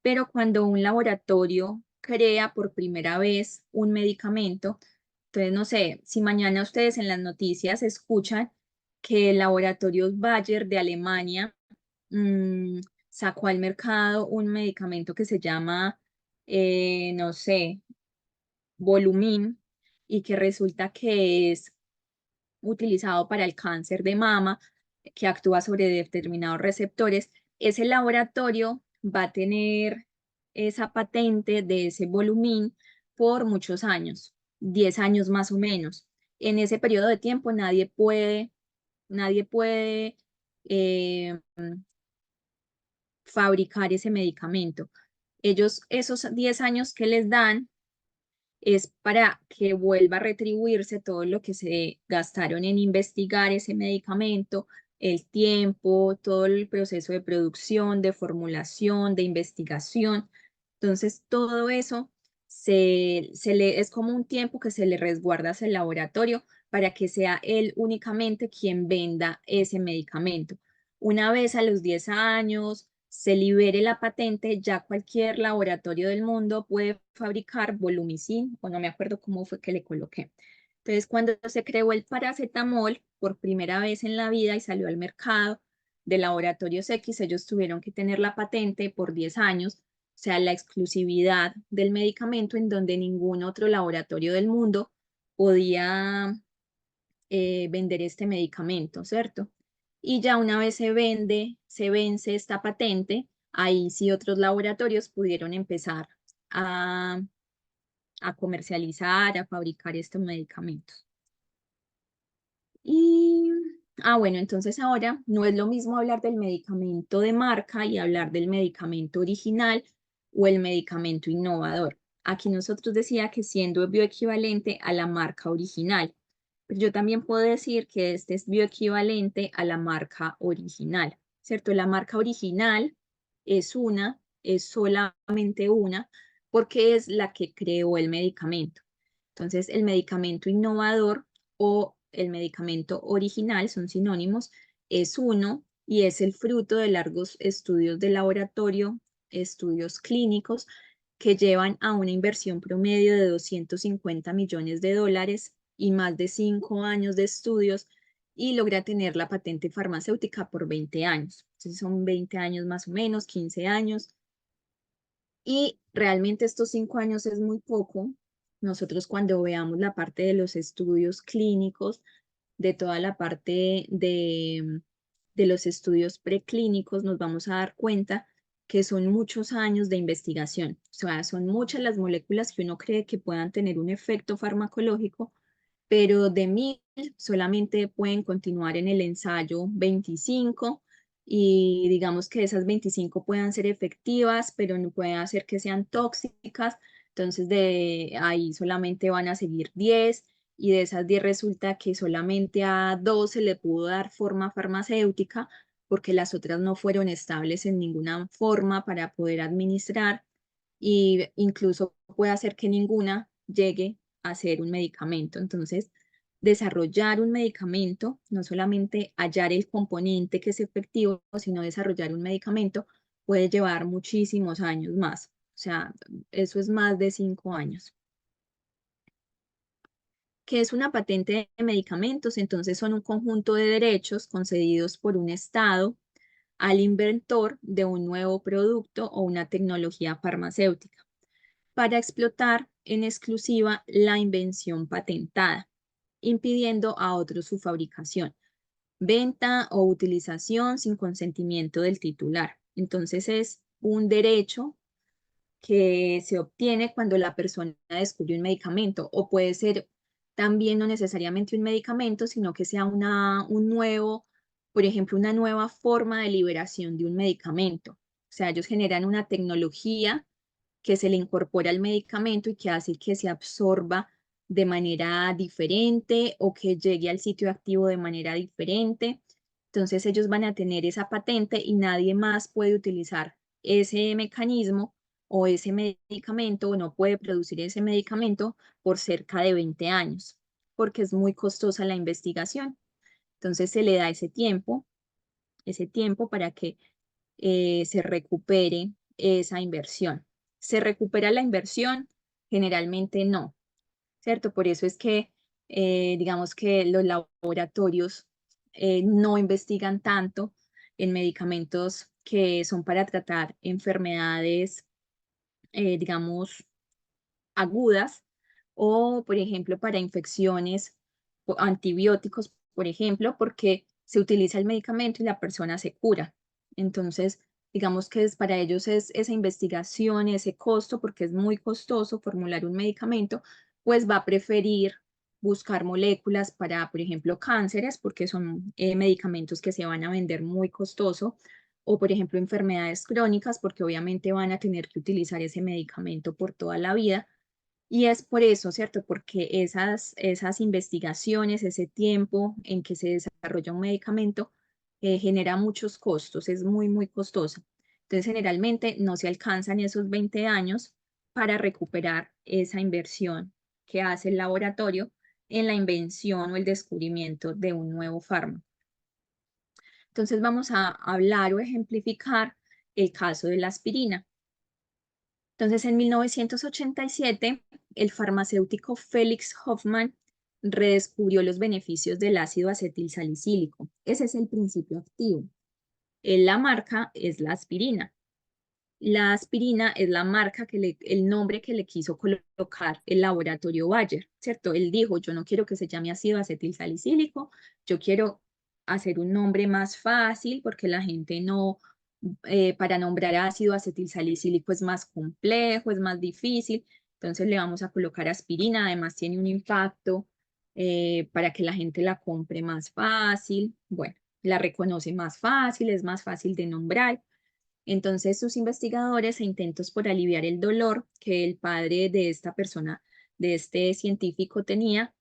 pero cuando un laboratorio crea por primera vez un medicamento, entonces no sé, si mañana ustedes en las noticias escuchan que el laboratorio Bayer de Alemania mm, sacó al mercado un medicamento que se llama, no sé, Volumin, y que resulta que es utilizado para el cáncer de mama, que actúa sobre determinados receptores, ese laboratorio va a tener esa patente de ese Volumin por muchos años, 10 años más o menos. En ese periodo de tiempo nadie puede eh, fabricar ese medicamento. Ellos, esos 10 años que les dan, es para que vuelva a retribuirse todo lo que se gastaron en investigar ese medicamento, el tiempo, todo el proceso de producción, de formulación, de investigación. Entonces, todo eso es como un tiempo que se le resguarda a ese laboratorio para que sea él únicamente quien venda ese medicamento. Una vez a los 10 años se libere la patente, ya cualquier laboratorio del mundo puede fabricar Volumicin, o no me acuerdo cómo fue que le coloqué. Entonces, cuando se creó el paracetamol por primera vez en la vida y salió al mercado de laboratorios X, ellos tuvieron que tener la patente por 10 años, o sea, la exclusividad del medicamento en donde ningún otro laboratorio del mundo podía vender este medicamento, ¿cierto? Y ya una vez se vence esta patente, ahí sí otros laboratorios pudieron empezar a, a comercializar, a fabricar estos medicamentos. Y, bueno, entonces ahora no es lo mismo hablar del medicamento de marca y hablar del medicamento original o el medicamento innovador. Aquí nosotros decía que siendo bioequivalente a la marca original, pero yo también puedo decir que este es bioequivalente a la marca original, ¿cierto? La marca original es solamente una, porque es la que creó el medicamento. Entonces, el medicamento innovador o el medicamento original son sinónimos, es uno y es el fruto de largos estudios de laboratorio, estudios clínicos que llevan a una inversión promedio de 250 millones de dólares y más de 5 años de estudios y logra tener la patente farmacéutica por 20 años. Entonces son 20 años más o menos, 15 años. Y realmente estos 5 años es muy poco. Nosotros cuando veamos la parte de los estudios clínicos, de toda la parte de los estudios preclínicos, nos vamos a dar cuenta que son muchos años de investigación. O sea, son muchas las moléculas que uno cree que puedan tener un efecto farmacológico, pero de 1000 solamente pueden continuar en el ensayo 25 y digamos que esas 25 puedan ser efectivas, pero no pueden hacer que sean tóxicas, entonces de ahí solamente van a seguir 10 y de esas 10 resulta que solamente a 2 se le pudo dar forma farmacéutica porque las otras no fueron estables en ninguna forma para poder administrar y incluso puede hacer que ninguna llegue a ser un medicamento. Entonces, desarrollar un medicamento, no solamente hallar el componente que es efectivo, sino desarrollar un medicamento, puede llevar muchísimos años más. O sea, eso es más de 5 años. ¿Qué es una patente de medicamentos? Entonces son un conjunto de derechos concedidos por un Estado al inventor de un nuevo producto o una tecnología farmacéutica para explotar en exclusiva la invención patentada, impidiendo a otros su fabricación, venta o utilización sin consentimiento del titular. Entonces es un derecho que se obtiene cuando la persona descubre un medicamento, o puede ser también no necesariamente un medicamento, sino que sea un nuevo, por ejemplo, una nueva forma de liberación de un medicamento. O sea, ellos generan una tecnología que se le incorpora al medicamento y que hace que se absorba de manera diferente o que llegue al sitio activo de manera diferente. Entonces ellos van a tener esa patente y nadie más puede utilizar ese mecanismo o ese medicamento o no puede producir ese medicamento por cerca de 20 años, porque es muy costosa la investigación. Entonces se le da ese tiempo para que se recupere esa inversión. ¿Se recupera la inversión? Generalmente no, ¿cierto? Por eso es que digamos que los laboratorios no investigan tanto en medicamentos que son para tratar enfermedades, digamos, agudas o, por ejemplo, para infecciones o antibióticos, por ejemplo, porque se utiliza el medicamento y la persona se cura. Entonces, digamos que para ellos es esa investigación, ese costo, porque es muy costoso formular un medicamento, pues va a preferir buscar moléculas para, por ejemplo, cánceres, porque son medicamentos que se van a vender muy costoso, o, por ejemplo, enfermedades crónicas, porque obviamente van a tener que utilizar ese medicamento por toda la vida. Y es por eso, ¿cierto? Porque esas investigaciones, ese tiempo en que se desarrolla un medicamento, genera muchos costos, es muy, muy costoso. Entonces, generalmente no se alcanzan esos 20 años para recuperar esa inversión que hace el laboratorio en la invención o el descubrimiento de un nuevo fármaco. Entonces, vamos a hablar o ejemplificar el caso de la aspirina. Entonces, en 1987, el farmacéutico Felix Hoffmann redescubrió los beneficios del ácido acetilsalicílico. Ese es el principio activo. La marca es la aspirina. La aspirina es la marca el nombre que le quiso colocar el laboratorio Bayer, ¿cierto? Él dijo, yo no quiero que se llame ácido acetilsalicílico, yo quiero hacer un nombre más fácil porque la gente no, para nombrar ácido acetilsalicílico es más complejo, es más difícil, entonces le vamos a colocar aspirina, además tiene un impacto para que la gente la compre más fácil, bueno, la reconoce más fácil, es más fácil de nombrar. Entonces, sus investigadores e intentos por aliviar el dolor que el padre de esta persona, de este científico tenía,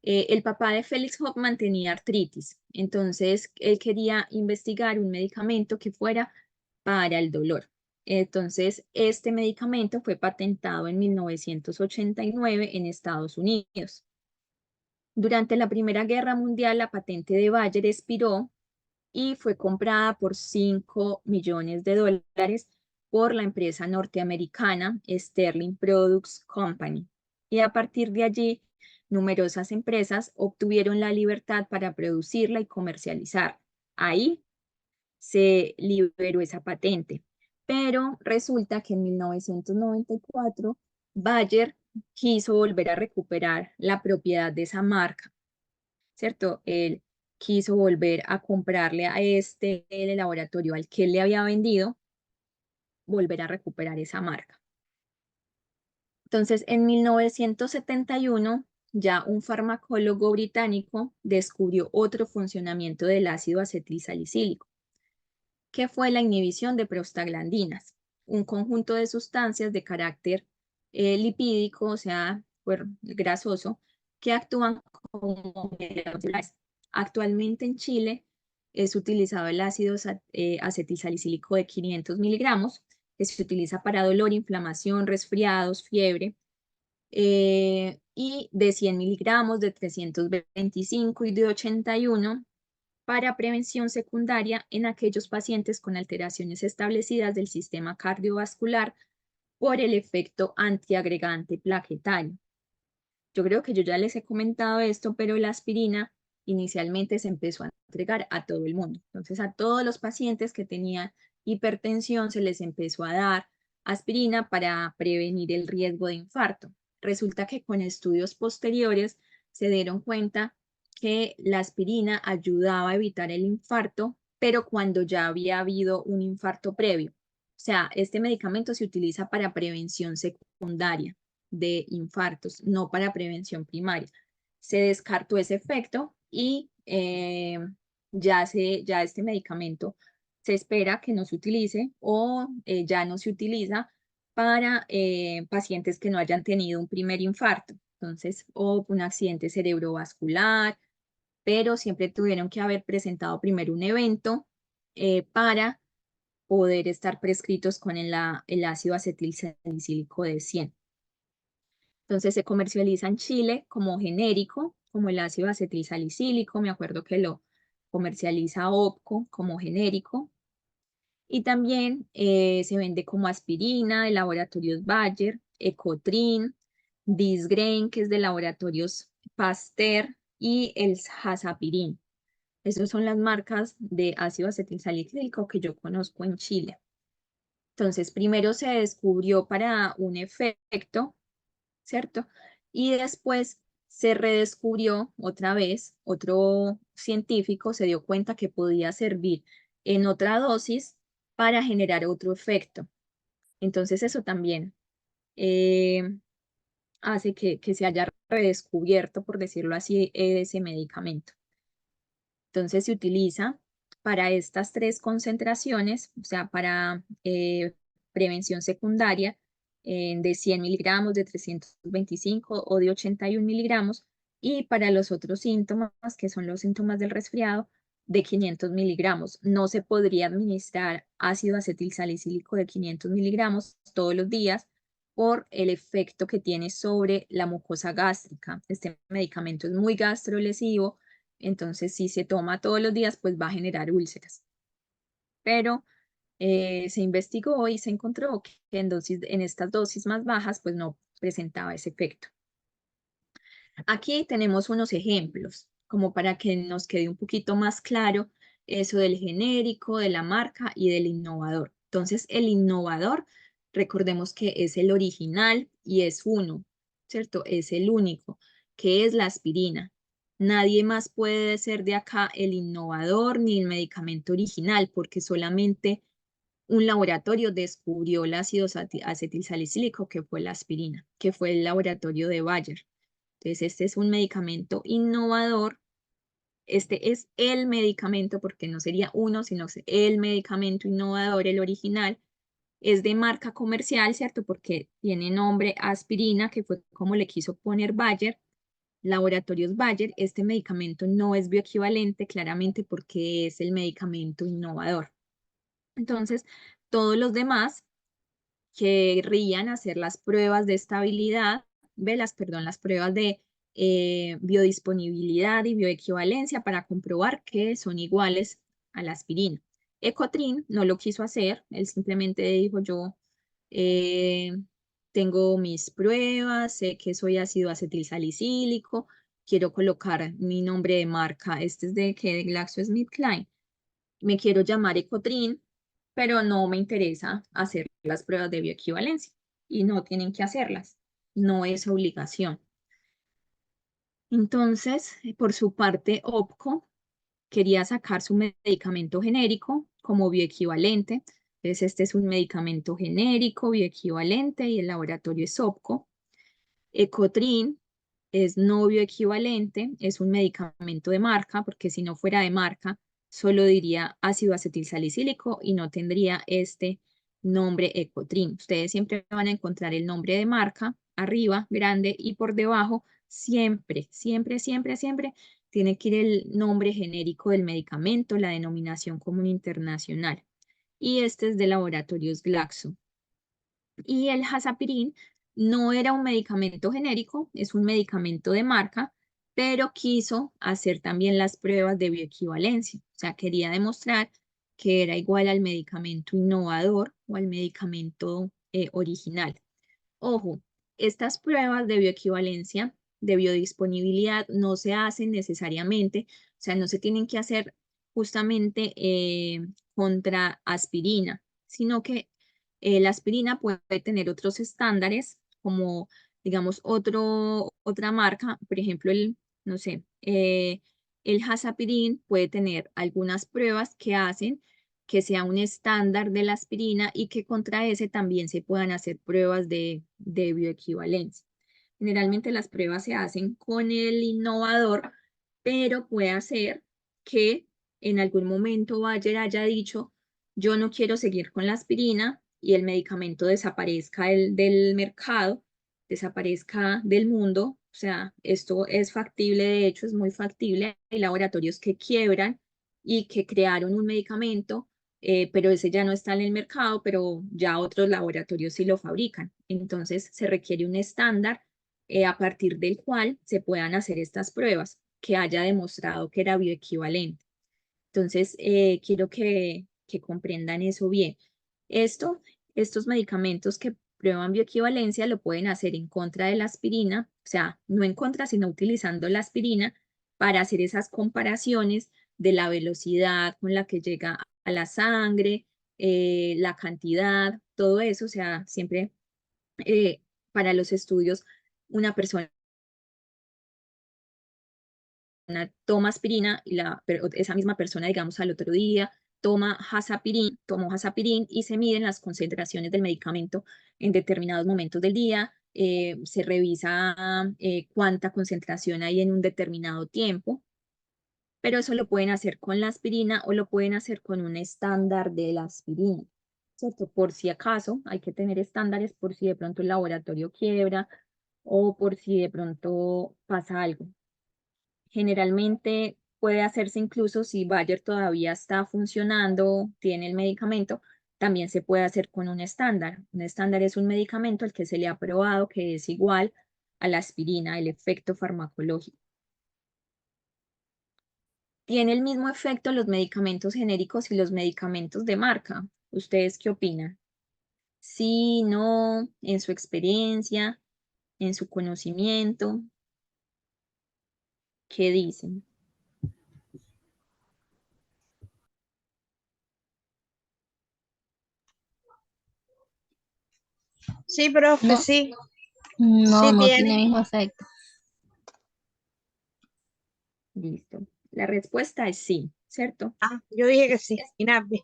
el papá de Felix Hoffmann tenía artritis, entonces él quería investigar un medicamento que fuera para el dolor. Entonces, este medicamento fue patentado en 1989 en Estados Unidos. Durante la Primera Guerra Mundial, la patente de Bayer expiró y fue comprada por 5 millones de dólares por la empresa norteamericana Sterling Products Company. Y a partir de allí, numerosas empresas obtuvieron la libertad para producirla y comercializar. Ahí se liberó esa patente. Pero resulta que en 1994 Bayer quiso volver a recuperar la propiedad de esa marca, ¿cierto? Él quiso volver a comprarle a este el laboratorio al que él le había vendido, volver a recuperar esa marca. Entonces, en 1971, ya un farmacólogo británico descubrió otro funcionamiento del ácido acetilsalicílico, que fue la inhibición de prostaglandinas, un conjunto de sustancias de carácter lipídico, o sea, grasoso, que actúan como mediadores. Actualmente en Chile es utilizado el ácido acetilsalicílico de 500 miligramos, que se utiliza para dolor, inflamación, resfriados, fiebre. y de 100 miligramos, de 325 y de 81 para prevención secundaria en aquellos pacientes con alteraciones establecidas del sistema cardiovascular por el efecto antiagregante plaquetario. Yo creo que yo ya les he comentado esto, pero la aspirina inicialmente se empezó a entregar a todo el mundo. Entonces, a todos los pacientes que tenían hipertensión se les empezó a dar aspirina para prevenir el riesgo de infarto. Resulta que con estudios posteriores se dieron cuenta que la aspirina ayudaba a evitar el infarto, pero cuando ya había habido un infarto previo. O sea, este medicamento se utiliza para prevención secundaria de infartos, no para prevención primaria. Se descartó ese efecto y ya este medicamento se espera que no se utilice o ya no se utiliza para pacientes que no hayan tenido un primer infarto, entonces, o un accidente cerebrovascular, pero siempre tuvieron que haber presentado primero un evento para poder estar prescritos con el ácido acetilsalicílico de 100. Entonces se comercializa en Chile como genérico, como el ácido acetilsalicílico, me acuerdo que lo comercializa OPCO como genérico, y también se vende como aspirina de laboratorios Bayer, Ecotrin, Disgrain, que es de laboratorios Pasteur, y el Hazapirin. Esas son las marcas de ácido acetilsalicílico que yo conozco en Chile. Entonces, primero se descubrió para un efecto, ¿cierto? Y después se redescubrió otra vez, otro científico se dio cuenta que podía servir en otra dosis para generar otro efecto. Entonces eso también hace que se haya redescubierto, por decirlo así, ese medicamento. Entonces se utiliza para estas tres concentraciones, o sea, para prevención secundaria de 100 miligramos, de 325 o de 81 miligramos, y para los otros síntomas, que son los síntomas del resfriado, de 500 miligramos. No se podría administrar ácido acetilsalicílico de 500 miligramos todos los días por el efecto que tiene sobre la mucosa gástrica. Este medicamento es muy gastrolesivo, entonces si se toma todos los días, pues va a generar úlceras. Pero se investigó y se encontró que en estas dosis más bajas, pues no presentaba ese efecto. Aquí tenemos unos ejemplos, como para que nos quede un poquito más claro eso del genérico, de la marca y del innovador. Entonces, el innovador, recordemos que es el original y es uno, ¿cierto? Es el único, que es la aspirina. Nadie más puede ser de acá el innovador ni el medicamento original, porque solamente un laboratorio descubrió el ácido acetilsalicílico, que fue la aspirina, que fue el laboratorio de Bayer. Entonces, este es un medicamento innovador. Este es el medicamento, porque no sería uno, sino el medicamento innovador, el original. Es de marca comercial, ¿cierto? Porque tiene nombre aspirina, que fue como le quiso poner Bayer, Laboratorios Bayer. Este medicamento no es bioequivalente, claramente, porque es el medicamento innovador. Entonces, todos los demás querrían hacer las pruebas de estabilidad, las pruebas de biodisponibilidad y bioequivalencia para comprobar que son iguales a la aspirina. Ecotrin no lo quiso hacer, él simplemente dijo: yo eh, tengo mis pruebas, sé que soy ácido acetilsalicílico, quiero colocar mi nombre de marca, este es de GlaxoSmithKline, me quiero llamar Ecotrin, pero no me interesa hacer las pruebas de bioequivalencia y no tienen que hacerlas, no es obligación. Entonces, por su parte, OPCO quería sacar su medicamento genérico como bioequivalente. Entonces, este es un medicamento genérico, bioequivalente, y el laboratorio es OPCO. Ecotrin es no bioequivalente, es un medicamento de marca, porque si no fuera de marca, solo diría ácido acetilsalicílico y no tendría este nombre Ecotrin. Ustedes siempre van a encontrar el nombre de marca arriba, grande, y por debajo siempre, siempre, siempre, siempre tiene que ir el nombre genérico del medicamento, la denominación común internacional. Y este es de laboratorios Glaxo. Y el Hazapirin no era un medicamento genérico, es un medicamento de marca, pero quiso hacer también las pruebas de bioequivalencia. O sea, quería demostrar que era igual al medicamento innovador o al medicamento original. Ojo, estas pruebas de bioequivalencia, de biodisponibilidad, no se hacen necesariamente, o sea, no se tienen que hacer justamente contra aspirina, sino que la aspirina puede tener otros estándares, como, digamos, otra marca, por ejemplo, no sé, el Hazapirin puede tener algunas pruebas que hacen que sea un estándar de la aspirina y que contra ese también se puedan hacer pruebas de bioequivalencia. Generalmente las pruebas se hacen con el innovador, pero puede ser que en algún momento Bayer haya dicho, yo no quiero seguir con la aspirina y el medicamento desaparezca del mercado, desaparezca del mundo. O sea, esto es factible, de hecho es muy factible. Hay laboratorios que quiebran y que crearon un medicamento, pero ese ya no está en el mercado, pero ya otros laboratorios sí lo fabrican. Entonces se requiere un estándar a partir del cual se puedan hacer estas pruebas, que haya demostrado que era bioequivalente. Entonces, quiero que comprendan eso bien. Estos medicamentos que prueban bioequivalencia lo pueden hacer en contra de la aspirina, o sea, no en contra, sino utilizando la aspirina para hacer esas comparaciones de la velocidad con la que llega a la sangre, la cantidad, todo eso, o sea, siempre para los estudios, una persona toma aspirina y esa misma persona, digamos, al otro día tomó Hazapirin y se miden las concentraciones del medicamento en determinados momentos del día, se revisa cuánta concentración hay en un determinado tiempo, pero eso lo pueden hacer con la aspirina o lo pueden hacer con un estándar de la aspirina, ¿cierto? Por si acaso hay que tener estándares por si de pronto el laboratorio quiebra o por si de pronto pasa algo. Generalmente puede hacerse incluso si Bayer todavía está funcionando, tiene el medicamento, también se puede hacer con un estándar. Un estándar es un medicamento al que se le ha probado que es igual a la aspirina, el efecto farmacológico. ¿Tiene el mismo efecto los medicamentos genéricos y los medicamentos de marca? ¿Ustedes qué opinan? Sí, no, en su experiencia, en su conocimiento, ¿qué dicen? Sí, profe, No, sí, no, sí no tiene tiene. el mismo efecto. Listo. La respuesta es sí, ¿cierto? Ah, yo dije que sí, INAPI.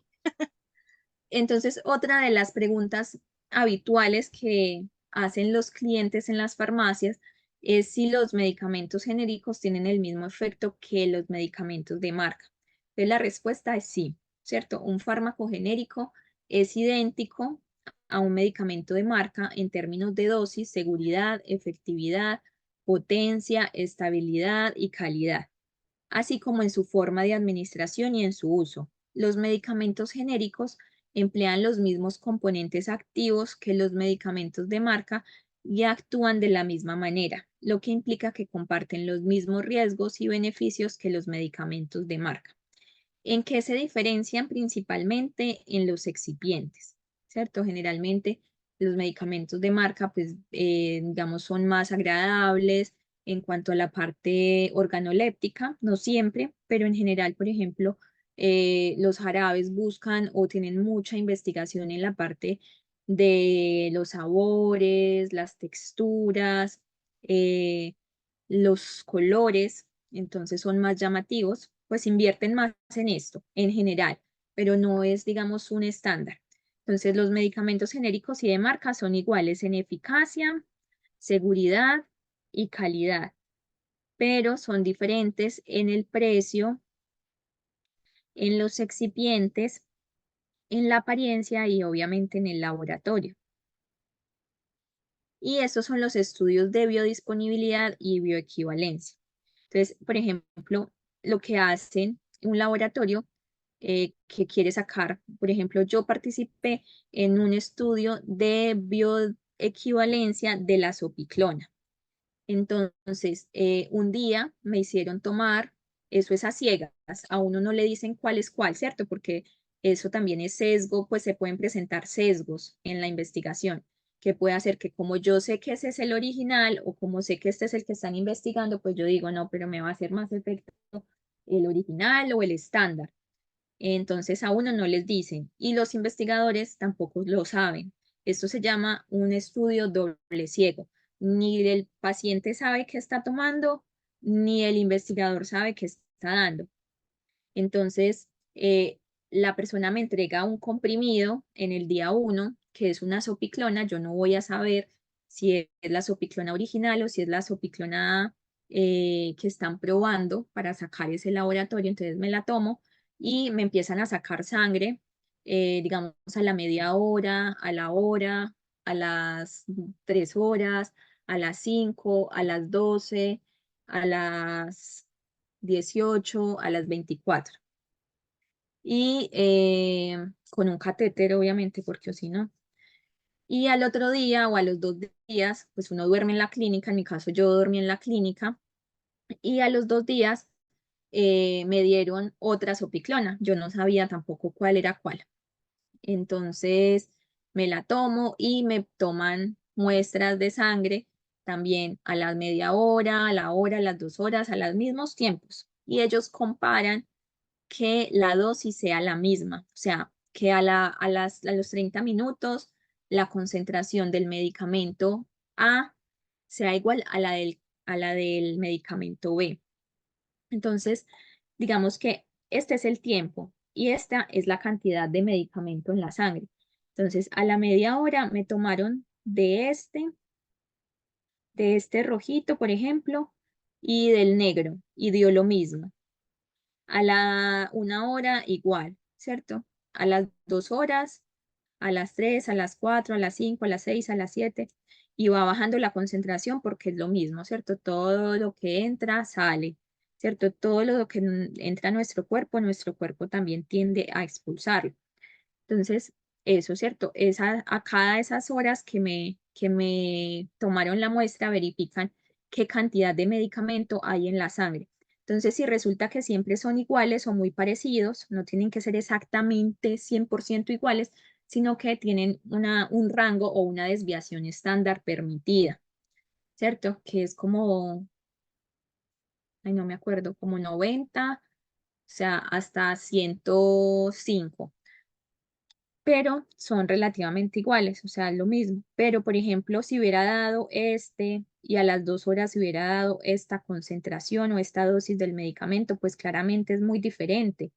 Entonces, otra de las preguntas habituales que hacen los clientes en las farmacias es si los medicamentos genéricos tienen el mismo efecto que los medicamentos de marca. Entonces, la respuesta es sí, ¿cierto? Un fármaco genérico es idéntico a un medicamento de marca en términos de dosis, seguridad, efectividad, potencia, estabilidad y calidad, así como en su forma de administración y en su uso. Los medicamentos genéricos emplean los mismos componentes activos que los medicamentos de marca y actúan de la misma manera, lo que implica que comparten los mismos riesgos y beneficios que los medicamentos de marca. ¿En qué se diferencian? Principalmente en los excipientes, ¿cierto? Generalmente los medicamentos de marca, pues, digamos, son más agradables en cuanto a la parte organoléptica, no siempre, pero en general, por ejemplo, los jarabes buscan o tienen mucha investigación en la parte de los sabores, las texturas, eh, los colores, entonces son más llamativos, pues invierten más en esto en general, pero no es, digamos, un estándar. Entonces, los medicamentos genéricos y de marca son iguales en eficacia, seguridad y calidad, pero son diferentes en el precio, en los excipientes, en la apariencia y obviamente en el laboratorio. Y estos son los estudios de biodisponibilidad y bioequivalencia. Entonces, por ejemplo, lo que hacen un laboratorio que quiere sacar, por ejemplo, yo participé en un estudio de equivalencia de la sopiclona. Entonces, un día me hicieron tomar, eso es a ciegas, a uno no le dicen cuál es cuál, ¿cierto? Porque eso también es sesgo, pues se pueden presentar sesgos en la investigación, que puede hacer que como yo sé que ese es el original o como sé que este es el que están investigando, pues yo digo, no, pero me va a hacer más efecto el original o el estándar. Entonces a uno no les dicen y los investigadores tampoco lo saben. Esto se llama un estudio doble ciego. Ni el paciente sabe qué está tomando, ni el investigador sabe qué está dando. Entonces, la persona me entrega un comprimido en el día 1, que es una sopiclona. Yo no voy a saber si es la sopiclona original o si es la sopiclona que están probando para sacar ese laboratorio. Entonces me la tomo y me empiezan a sacar sangre, digamos, a la media hora, a la hora, a las 3 horas, a las 5, a las 12, a las 18, a las 24. Y con un catéter, obviamente, porque o si no. Y al otro día o a los 2 días, pues uno duerme en la clínica, en mi caso yo dormí en la clínica, y a los 2 días me dieron otra sopiclona. Yo no sabía tampoco cuál era cuál. Entonces me la tomo y me toman muestras de sangre también a la media hora, a la hora, a las 2 horas, a los mismos tiempos. Y ellos comparan que la dosis sea la misma, o sea, que a los 30 minutos la concentración del medicamento A sea igual a la del medicamento B. Entonces, digamos que este es el tiempo y esta es la cantidad de medicamento en la sangre. Entonces, a la media hora me tomaron de este rojito, por ejemplo, y del negro, y dio lo mismo. A la 1 hora igual, ¿cierto? A las 2 horas, a las 3, a las 4, a las 5, a las 6, a las 7, y va bajando la concentración porque es lo mismo, ¿cierto? Todo lo que entra sale, ¿cierto? Todo lo que entra a nuestro cuerpo también tiende a expulsarlo. Entonces, eso, ¿cierto? A cada esas horas que me tomaron la muestra, verifican qué cantidad de medicamento hay en la sangre. Entonces, si resulta que siempre son iguales o muy parecidos, no tienen que ser exactamente 100% iguales, sino que tienen un rango o una desviación estándar permitida, ¿cierto? Que es como, ay, no me acuerdo, como 90, o sea, hasta 105, pero son relativamente iguales, o sea, lo mismo. Pero, por ejemplo, si hubiera dado este y a las 2 horas si hubiera dado esta concentración o esta dosis del medicamento, pues claramente es muy diferente.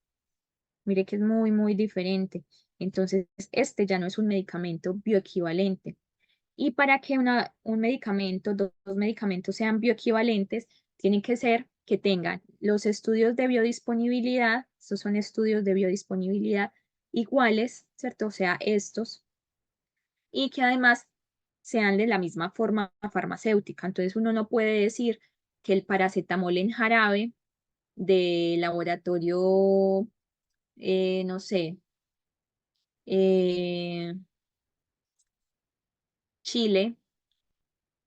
Mire que es muy, muy diferente. Entonces, este ya no es un medicamento bioequivalente. Y para que un medicamento, dos medicamentos sean bioequivalentes, tienen que ser que tengan los estudios de biodisponibilidad, estos son estudios de biodisponibilidad iguales, ¿cierto? O sea, estos, y que además sean de la misma forma farmacéutica. Entonces uno no puede decir que el paracetamol en jarabe de laboratorio, no sé, eh, Chile,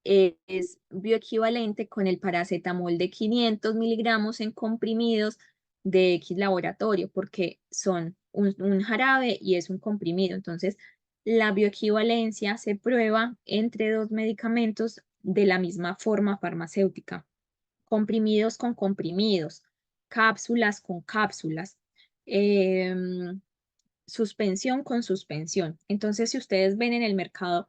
es bioequivalente con el paracetamol de 500 miligramos en comprimidos de X laboratorio, porque son un jarabe y es un comprimido. Entonces, la bioequivalencia se prueba entre dos medicamentos de la misma forma farmacéutica, comprimidos con comprimidos, cápsulas con cápsulas, suspensión con suspensión. Entonces, si ustedes ven en el mercado,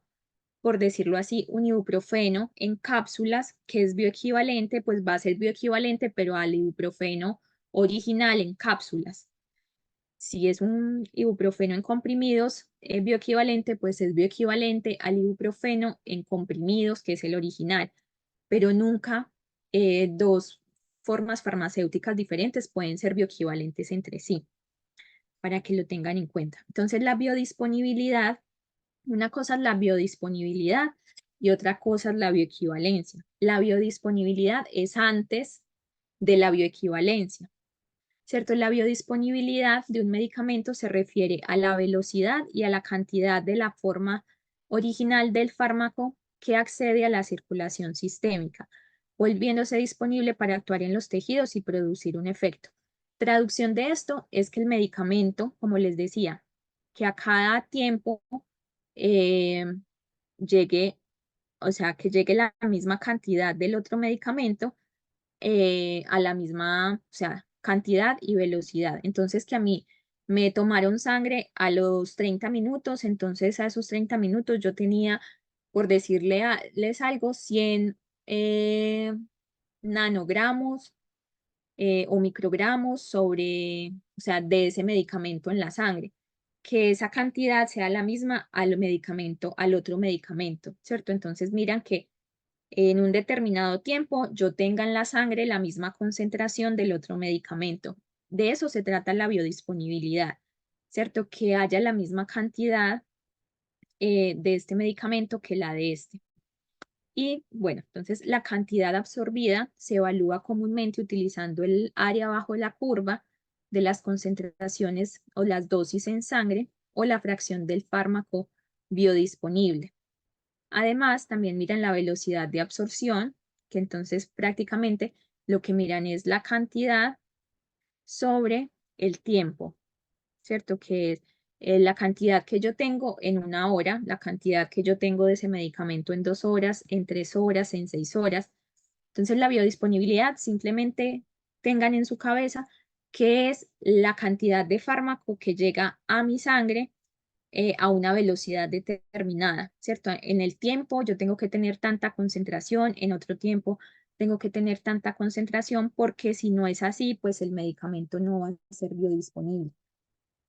por decirlo así, un ibuprofeno en cápsulas, que es bioequivalente, pues va a ser bioequivalente, pero al ibuprofeno original en cápsulas. Si es un ibuprofeno en comprimidos bioequivalente, pues es bioequivalente al ibuprofeno en comprimidos, que es el original, pero nunca dos formas farmacéuticas diferentes pueden ser bioequivalentes entre sí, para que lo tengan en cuenta. Entonces, la biodisponibilidad, una cosa es la biodisponibilidad y otra cosa es la bioequivalencia. La biodisponibilidad es antes de la bioequivalencia, ¿cierto? La biodisponibilidad de un medicamento se refiere a la velocidad y a la cantidad de la forma original del fármaco que accede a la circulación sistémica, volviéndose disponible para actuar en los tejidos y producir un efecto. Traducción de esto es que el medicamento, como les decía, que a cada tiempo eh, llegue, o sea, que llegue la misma cantidad del otro medicamento a la misma, o sea, cantidad y velocidad. Entonces, que a mí me tomaron sangre a los 30 minutos, entonces a esos 30 minutos yo tenía, por decirles algo, 100 nanogramos o microgramos o sea, de ese medicamento en la sangre, que esa cantidad sea la misma al medicamento, al otro medicamento, ¿cierto? Entonces miran que en un determinado tiempo yo tenga en la sangre la misma concentración del otro medicamento. De eso se trata la biodisponibilidad, ¿cierto? Que haya la misma cantidad de este medicamento que la de este. Y bueno, entonces la cantidad absorbida se evalúa comúnmente utilizando el área bajo la curva de las concentraciones o las dosis en sangre o la fracción del fármaco biodisponible. Además, también miran la velocidad de absorción, que entonces prácticamente lo que miran es la cantidad sobre el tiempo, ¿cierto? Que es la cantidad que yo tengo en una hora, la cantidad que yo tengo de ese medicamento en 2 horas, en 3 horas, en 6 horas. Entonces, la biodisponibilidad simplemente tengan en su cabeza que es la cantidad de fármaco que llega a mi sangre a una velocidad determinada, ¿cierto? En el tiempo yo tengo que tener tanta concentración, en otro tiempo tengo que tener tanta concentración, porque si no es así, pues el medicamento no va a ser biodisponible,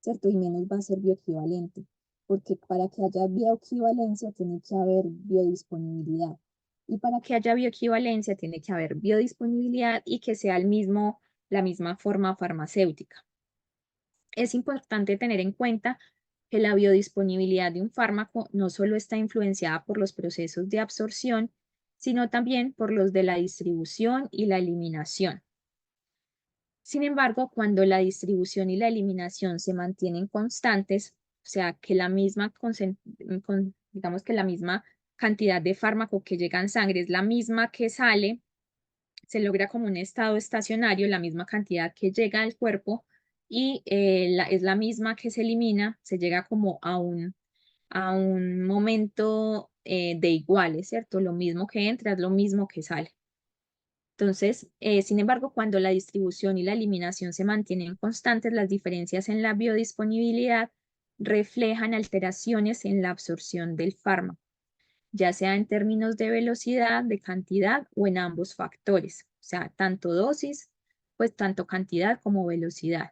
¿cierto? Y menos va a ser bioequivalente, porque para que haya bioequivalencia tiene que haber biodisponibilidad. Y para que haya bioequivalencia tiene que haber biodisponibilidad y que sea la misma forma farmacéutica. Es importante tener en cuenta que la biodisponibilidad de un fármaco no solo está influenciada por los procesos de absorción, sino también por los de la distribución y la eliminación. Sin embargo, cuando la distribución y la eliminación se mantienen constantes, o sea, que digamos que la misma cantidad de fármaco que llega en sangre es la misma que sale, se logra como un estado estacionario, la misma cantidad que llega al cuerpo y es la misma que se elimina, se llega como a un momento de iguales, ¿cierto? Lo mismo que entra es lo mismo que sale. Entonces, sin embargo, cuando la distribución y la eliminación se mantienen constantes, las diferencias en la biodisponibilidad reflejan alteraciones en la absorción del fármaco, ya sea en términos de velocidad, de cantidad o en ambos factores, o sea, tanto dosis, pues tanto cantidad como velocidad.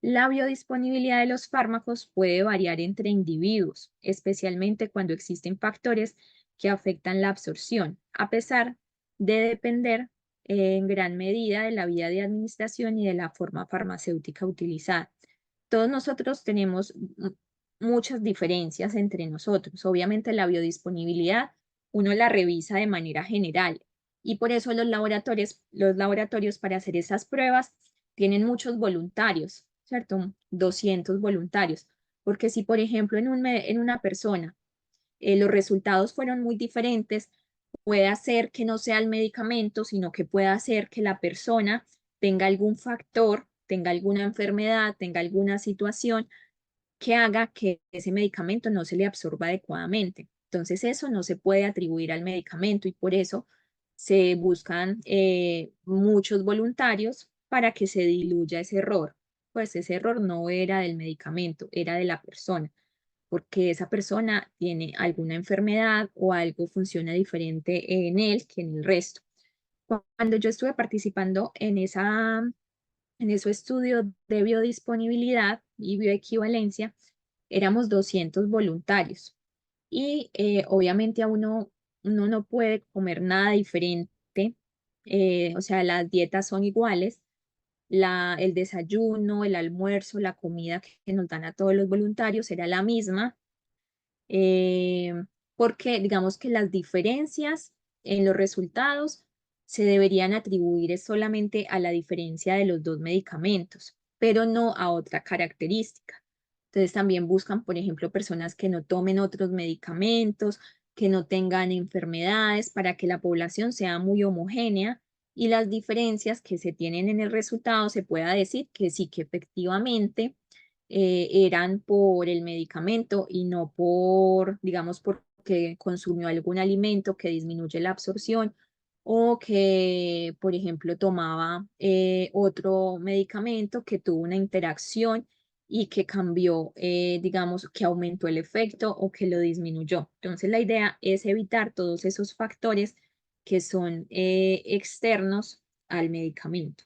La biodisponibilidad de los fármacos puede variar entre individuos, especialmente cuando existen factores que afectan la absorción, a pesar de depender en gran medida de la vía de administración y de la forma farmacéutica utilizada. Todos nosotros tenemos muchas diferencias entre nosotros. Obviamente la biodisponibilidad uno la revisa de manera general y por eso los laboratorios para hacer esas pruebas tienen muchos voluntarios, ¿cierto? 200 voluntarios, porque si por ejemplo en una persona los resultados fueron muy diferentes, puede hacer que no sea el medicamento, sino que puede hacer que la persona tenga algún factor, tenga alguna enfermedad, tenga alguna situación que haga que ese medicamento no se le absorba adecuadamente. Entonces eso no se puede atribuir al medicamento y por eso se buscan muchos voluntarios para que se diluya ese error. Pues ese error no era del medicamento, era de la persona, porque esa persona tiene alguna enfermedad o algo funciona diferente en él que en el resto. Cuando yo estuve participando en ese estudio de biodisponibilidad y bioequivalencia, éramos 200 voluntarios y obviamente uno no puede comer nada diferente, o sea, las dietas son iguales, el desayuno, el almuerzo, la comida que nos dan a todos los voluntarios era la misma, eh, porque digamos que las diferencias en los resultados se deberían atribuir solamente a la diferencia de los dos medicamentos, pero no a otra característica. Entonces también buscan, por ejemplo, personas que no tomen otros medicamentos, que no tengan enfermedades, para que la población sea muy homogénea y las diferencias que se tienen en el resultado se pueda decir que sí, que efectivamente eran por el medicamento y no por, digamos, porque consumió algún alimento que disminuye la absorción o que, por ejemplo, tomaba otro medicamento que tuvo una interacción y que cambió, digamos, que aumentó el efecto o que lo disminuyó. Entonces, la idea es evitar todos esos factores que son externos al medicamento.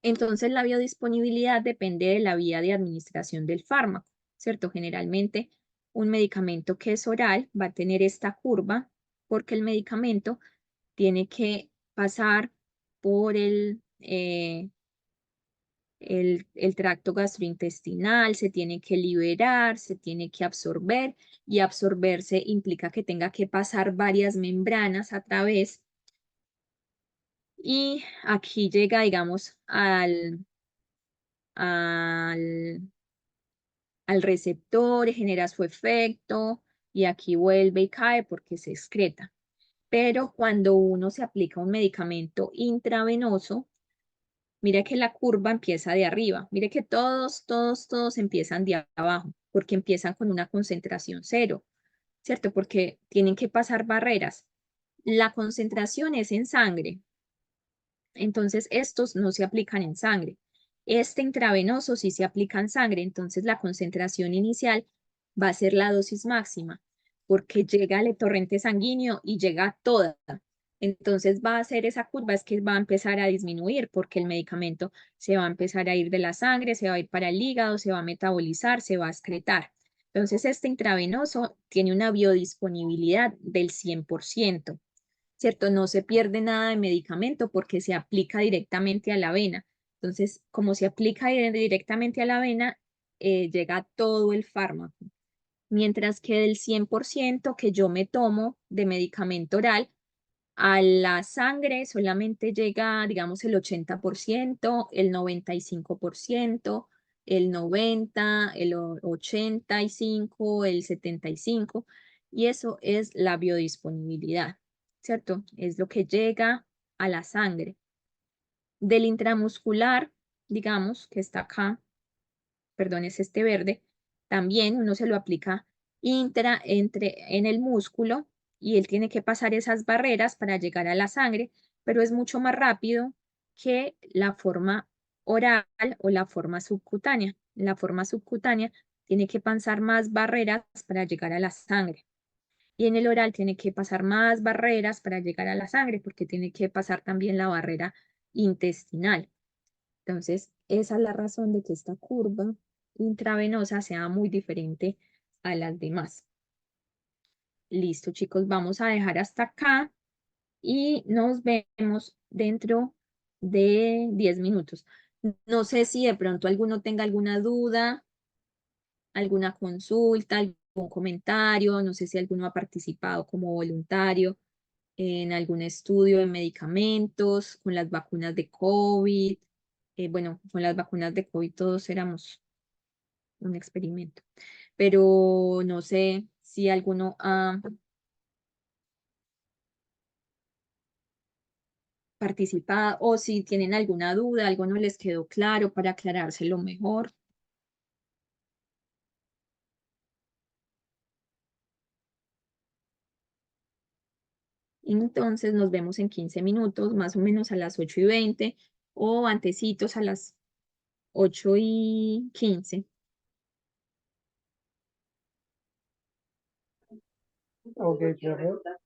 Entonces, la biodisponibilidad depende de la vía de administración del fármaco, ¿cierto? Generalmente, un medicamento que es oral va a tener esta curva porque el medicamento tiene que pasar por el tracto gastrointestinal, se tiene que liberar, se tiene que absorber y absorberse implica que tenga que pasar varias membranas a través y aquí llega, digamos, al, al receptor, genera su efecto y aquí vuelve y cae porque se excreta. Pero cuando uno se aplica un medicamento intravenoso, mira que la curva empieza de arriba. Mire que todos empiezan de abajo, porque empiezan con una concentración cero, ¿cierto? Porque tienen que pasar barreras. La concentración es en sangre, entonces estos no se aplican en sangre. Este intravenoso sí se aplica en sangre, entonces la concentración inicial va a ser la dosis máxima, porque llega al torrente sanguíneo y llega toda. Entonces va a hacer esa curva, es que va a empezar a disminuir porque el medicamento se va a empezar a ir de la sangre, se va a ir para el hígado, se va a metabolizar, se va a excretar. Entonces este intravenoso tiene una biodisponibilidad del 100%. ¿Cierto? No se pierde nada de medicamento porque se aplica directamente a la vena. Entonces, como se aplica directamente a la vena, llega todo el fármaco. Mientras que del 100% que yo me tomo de medicamento oral, a la sangre solamente llega, digamos, el 80%, el 95%, el 90%, el 85%, el 75%, y eso es la biodisponibilidad, ¿cierto? Es lo que llega a la sangre. Del intramuscular, digamos, que está acá, perdón, es este verde, también uno se lo aplica en el músculo y él tiene que pasar esas barreras para llegar a la sangre, pero es mucho más rápido que la forma oral o la forma subcutánea. La forma subcutánea tiene que pasar más barreras para llegar a la sangre. Y en el oral tiene que pasar más barreras para llegar a la sangre, porque tiene que pasar también la barrera intestinal. Entonces, esa es la razón de que esta curva intravenosa sea muy diferente a las demás. Listo, chicos, vamos a dejar hasta acá y nos vemos dentro de 10 minutos. No sé si de pronto alguno tenga alguna duda, alguna consulta, algún comentario, no sé si alguno ha participado como voluntario en algún estudio de medicamentos, con las vacunas de COVID. Bueno, con las vacunas de COVID todos éramos un experimento, pero no sé si alguno ha participado o si tienen alguna duda, algo no les quedó claro para aclarárselo mejor. Entonces nos vemos en 15 minutos, más o menos a las 8:20 o antecitos a las 8:15. Ok, profe.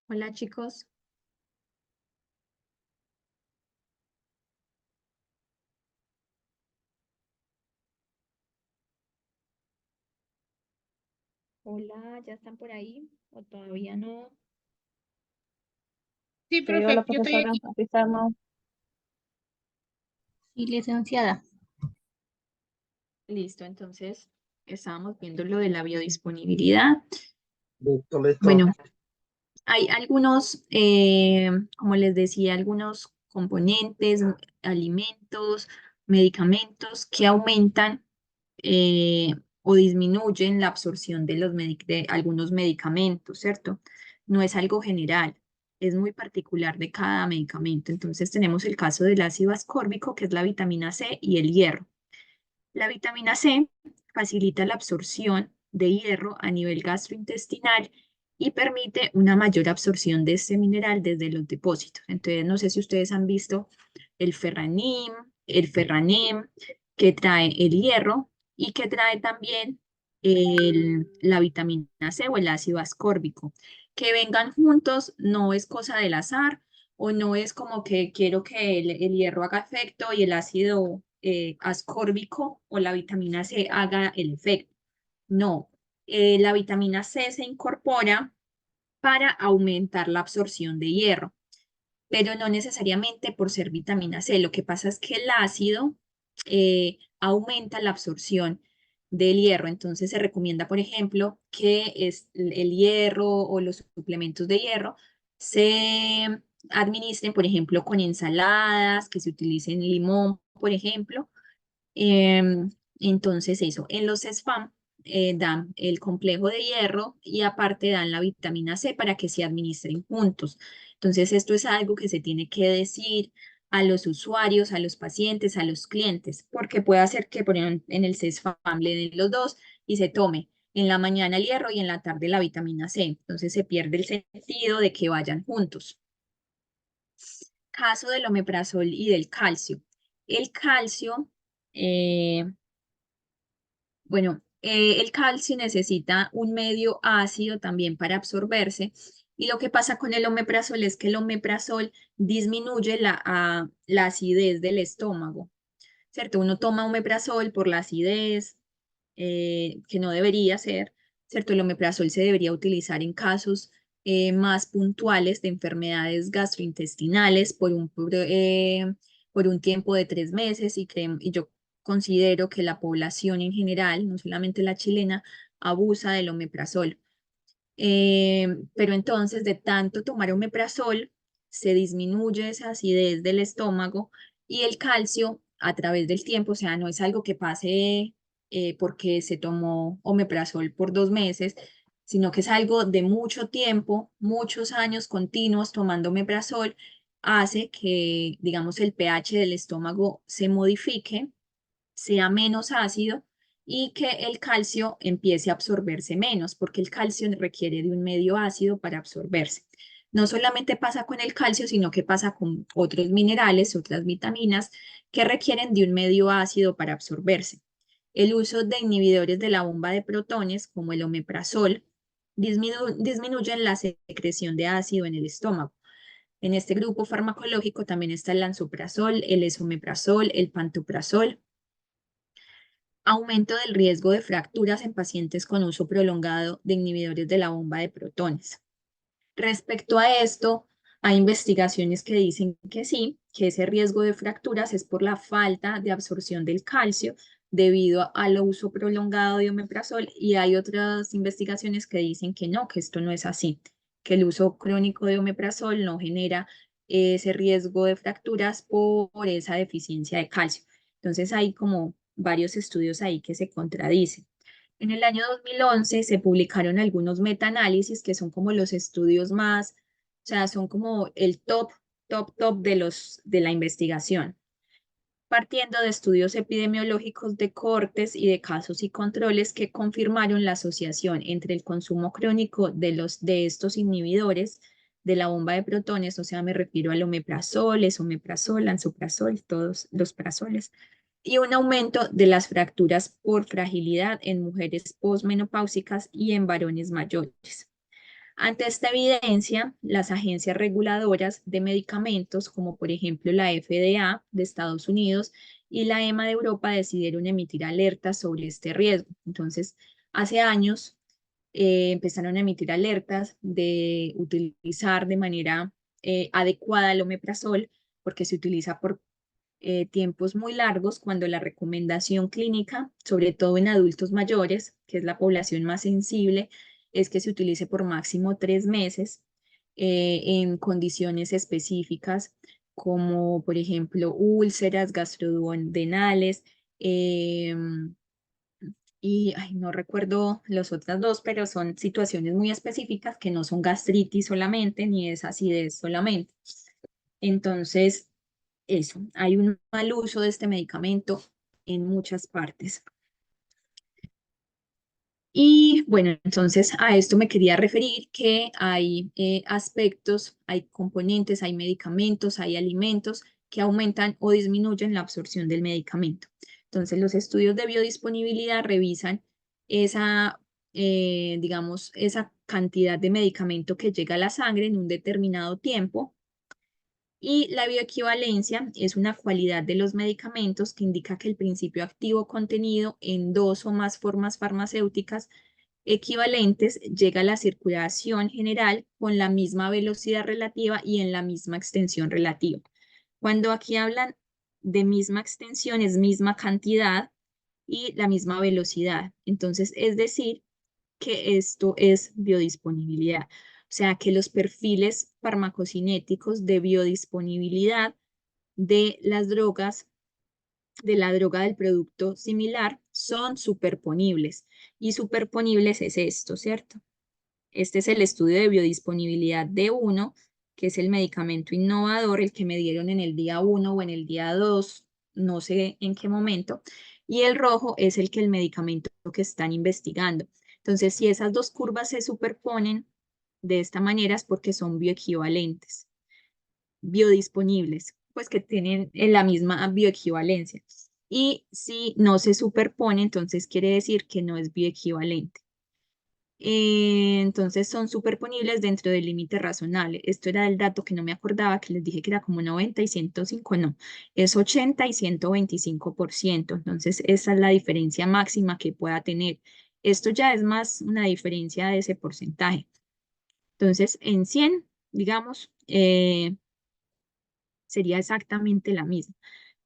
Hola chicos. Hola, ¿ya están por ahí? ¿O todavía no? Sí, Sí, hola profe, yo estoy profesora, aquí. aquí estamos. Sí, licenciada. Listo, entonces estábamos viendo lo de la biodisponibilidad. Listo, listo. Bueno, hay algunos, como les decía, algunos componentes, alimentos, medicamentos que aumentan o disminuyen la absorción de, de algunos medicamentos, ¿cierto? No es algo general, es muy particular de cada medicamento. Entonces tenemos el caso del ácido ascórbico, que es la vitamina C, y el hierro. La vitamina C facilita la absorción de hierro a nivel gastrointestinal y permite una mayor absorción de este mineral desde los depósitos. Entonces, no sé si ustedes han visto el ferranim, el ferranem, que trae el hierro y que trae también la vitamina C o el ácido ascórbico. Que vengan juntos no es cosa del azar o no es como que quiero que el hierro haga efecto y el ácido ascórbico o la vitamina C haga el efecto. No, la vitamina C se incorpora para aumentar la absorción de hierro, pero no necesariamente por ser vitamina C. Lo que pasa es que el ácido aumenta la absorción del hierro. Entonces se recomienda, por ejemplo, que el hierro o los suplementos de hierro se administren, por ejemplo, con ensaladas, que se utilicen limón, por ejemplo, Em, entonces eso, en los SFAM dan el complejo de hierro y aparte dan la vitamina C para que se administren juntos. Entonces esto es algo que se tiene que decir a los usuarios, a los pacientes, a los clientes, porque puede hacer que en el SFAM le den los dos y se tome en la mañana el hierro y en la tarde la vitamina C. Entonces se pierde el sentido de que vayan juntos. Caso del omeprazol y del calcio. El calcio eh, bueno, el calcio necesita un medio ácido también para absorberse y lo que pasa con el omeprazol es que el omeprazol disminuye la acidez del estómago, ¿cierto? Uno toma omeprazol por la acidez, que no debería ser, ¿cierto? El omeprazol se debería utilizar en casos más puntuales de enfermedades gastrointestinales por un tiempo de 3 meses y yo considero que la población en general, no solamente la chilena, abusa del omeprazol. Pero entonces, de tanto tomar omeprazol, se disminuye esa acidez del estómago y el calcio a través del tiempo, o sea, no es algo que pase porque se tomó omeprazol por 2 meses, sino que es algo de mucho tiempo, muchos años continuos tomando omeprazol, hace que, digamos, el pH del estómago se modifique, sea menos ácido y que el calcio empiece a absorberse menos, porque el calcio requiere de un medio ácido para absorberse. No solamente pasa con el calcio, sino que pasa con otros minerales, otras vitaminas que requieren de un medio ácido para absorberse. El uso de inhibidores de la bomba de protones, como el omeprazol, disminuyen la secreción de ácido en el estómago. En este grupo farmacológico también está el lansoprazol, el esomeprazol, el pantoprazol. Aumento del riesgo de fracturas en pacientes con uso prolongado de inhibidores de la bomba de protones. Respecto a esto, hay investigaciones que dicen que sí, que ese riesgo de fracturas es por la falta de absorción del calcio debido al uso prolongado de omeprazol y hay otras investigaciones que dicen que no, que esto no es así, que el uso crónico de omeprazol no genera ese riesgo de fracturas por esa deficiencia de calcio. Entonces hay como varios estudios ahí que se contradicen. En el año 2011 se publicaron algunos metaanálisis que son como los estudios más, o sea, son como el top de la investigación, partiendo de estudios epidemiológicos de cohortes y de casos y controles que confirmaron la asociación entre el consumo crónico de estos inhibidores de la bomba de protones, o sea, me refiero al omeprazol, esomeprazol, lansoprazol, todos los prazoles, y un aumento de las fracturas por fragilidad en mujeres posmenopáusicas y en varones mayores. Ante esta evidencia, las agencias reguladoras de medicamentos, como por ejemplo la FDA de Estados Unidos y la EMA de Europa, decidieron emitir alertas sobre este riesgo. Entonces, hace años empezaron a emitir alertas de utilizar de manera adecuada el omeprazol, porque se utiliza por tiempos muy largos cuando la recomendación clínica, sobre todo en adultos mayores, que es la población más sensible, es que se utilice por máximo 3 meses en condiciones específicas como por ejemplo úlceras gastroduodenales y ay, no recuerdo los otras dos, pero son situaciones muy específicas que no son gastritis solamente ni es acidez solamente. Entonces, eso, hay un mal uso de este medicamento en muchas partes. Y bueno, entonces a esto me quería referir que hay aspectos, hay componentes, hay medicamentos, hay alimentos que aumentan o disminuyen la absorción del medicamento. Entonces los estudios de biodisponibilidad revisan esa, digamos, esa cantidad de medicamento que llega a la sangre en un determinado tiempo y la bioequivalencia es una cualidad de los medicamentos que indica que el principio activo contenido en dos o más formas farmacéuticas equivalentes llega a la circulación general con la misma velocidad relativa y en la misma extensión relativa. Cuando aquí hablan de misma extensión es misma cantidad y la misma velocidad. Entonces, es decir, que esto es biodisponibilidad. O sea, que los perfiles farmacocinéticos de biodisponibilidad de las drogas, de la droga del producto similar, son superponibles. Y superponibles es esto, ¿cierto? Este es el estudio de biodisponibilidad de 1, que es el medicamento innovador, el que me dieron en el día 1 o en el día 2, no sé en qué momento. Y el rojo es el medicamento que están investigando. Entonces, si esas dos curvas se superponen de esta manera es porque son bioequivalentes, biodisponibles, pues que tienen la misma bioequivalencia. Y si no se superpone, entonces quiere decir que no es bioequivalente. Entonces son superponibles dentro del límite razonable. Esto era el dato que no me acordaba, que les dije que era como 90 y 105, no, es 80 y 125%. Entonces esa es la diferencia máxima que pueda tener. Esto ya es más una diferencia de ese porcentaje. Entonces en 100, digamos, sería exactamente la misma,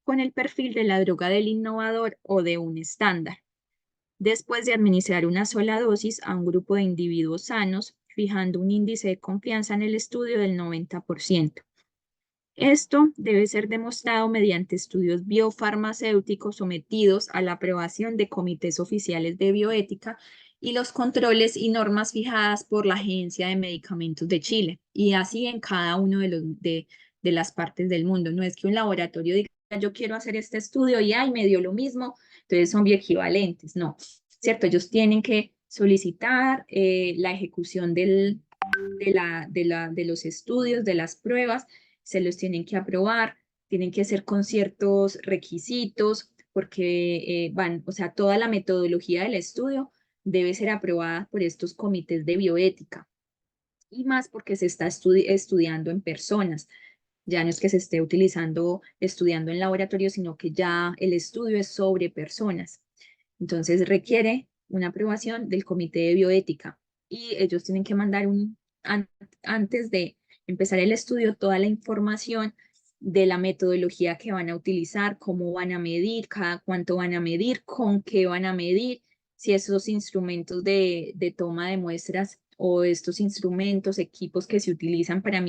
con el perfil de la droga del innovador o de un estándar después de administrar una sola dosis a un grupo de individuos sanos, fijando un índice de confianza en el estudio del 90%. Esto debe ser demostrado mediante estudios biofarmacéuticos sometidos a la aprobación de comités oficiales de bioética y los controles y normas fijadas por la Agencia de Medicamentos de Chile, y así en cada uno de las partes del mundo. No es que un laboratorio diga, yo quiero hacer este estudio y ay, me dio lo mismo, entonces son bioequivalentes. No, ¿cierto? Ellos tienen que solicitar la ejecución de los estudios, de las pruebas, se los tienen que aprobar, tienen que ser con ciertos requisitos, porque o sea, toda la metodología del estudio debe ser aprobada por estos comités de bioética. Y más porque se está estudiando en personas. Ya no es que se esté estudiando en laboratorio, sino que ya el estudio es sobre personas. Entonces requiere una aprobación del comité de bioética y ellos tienen que mandar antes de empezar el estudio toda la información de la metodología que van a utilizar, cómo van a medir, cada cuánto van a medir, con qué van a medir, si esos instrumentos de toma de muestras o estos instrumentos, equipos que se utilizan para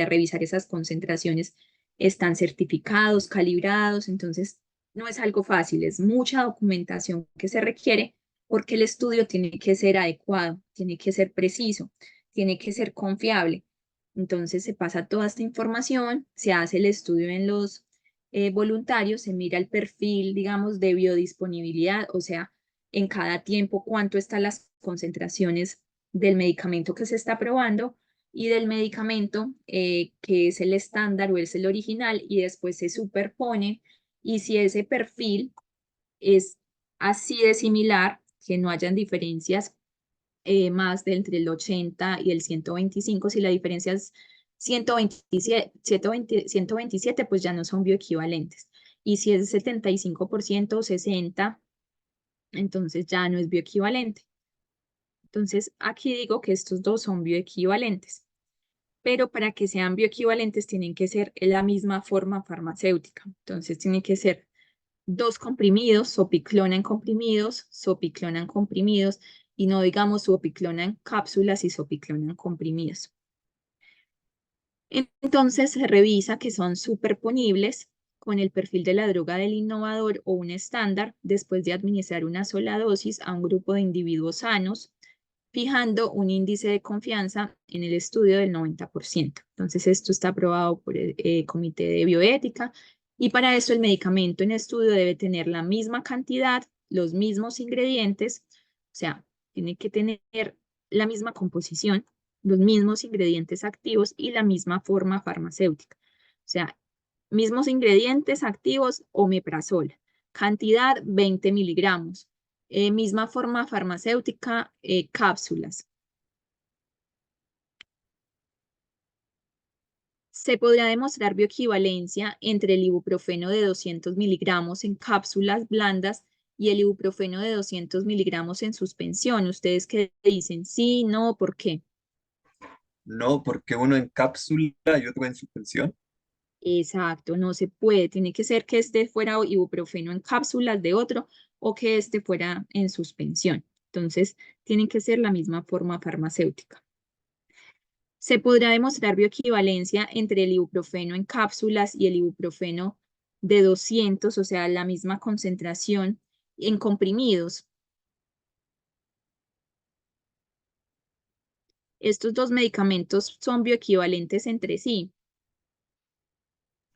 revisar esas concentraciones están certificados, calibrados. Entonces, no es algo fácil, es mucha documentación que se requiere porque el estudio tiene que ser adecuado, tiene que ser preciso, tiene que ser confiable. Entonces se pasa toda esta información, se hace el estudio en los voluntarios, se mira el perfil, digamos, de biodisponibilidad, o sea, en cada tiempo cuánto están las concentraciones del medicamento que se está probando y del medicamento que es el estándar o es el original y después se superpone y si ese perfil es así de similar, que no hayan diferencias más de entre el 80 y el 125. Si la diferencia es 127, pues ya no son bioequivalentes. Y si es 75% o 60%, entonces ya no es bioequivalente. Entonces, aquí digo que estos dos son bioequivalentes, pero para que sean bioequivalentes tienen que ser la misma forma farmacéutica. Entonces, tiene que ser dos comprimidos, sopiclona en comprimidos, y no digamos sopiclona en cápsulas y sopiclona en comprimidos. Entonces, se revisa que son superponibles con el perfil de la droga del innovador o un estándar después de administrar una sola dosis a un grupo de individuos sanos, fijando un índice de confianza en el estudio del 90%. Entonces, esto está aprobado por el Comité de Bioética y para eso el medicamento en estudio debe tener la misma cantidad, los mismos ingredientes, o sea, tiene que tener la misma composición, los mismos ingredientes activos y la misma forma farmacéutica. O sea, mismos ingredientes activos, omeprazol, cantidad 20 miligramos. Misma forma farmacéutica, cápsulas. Se podrá demostrar bioequivalencia entre el ibuprofeno de 200 miligramos en cápsulas blandas y el ibuprofeno de 200 miligramos en suspensión. ¿Ustedes qué dicen? Sí, no, ¿por qué? No, porque uno en cápsula y otro en suspensión. Exacto, no se puede. Tiene que ser que este fuera ibuprofeno en cápsulas de otro o que este fuera en suspensión. Entonces, tienen que ser la misma forma farmacéutica. Se podrá demostrar bioequivalencia entre el ibuprofeno en cápsulas y el ibuprofeno de 200, o sea, la misma concentración en comprimidos. Estos dos medicamentos son bioequivalentes entre sí.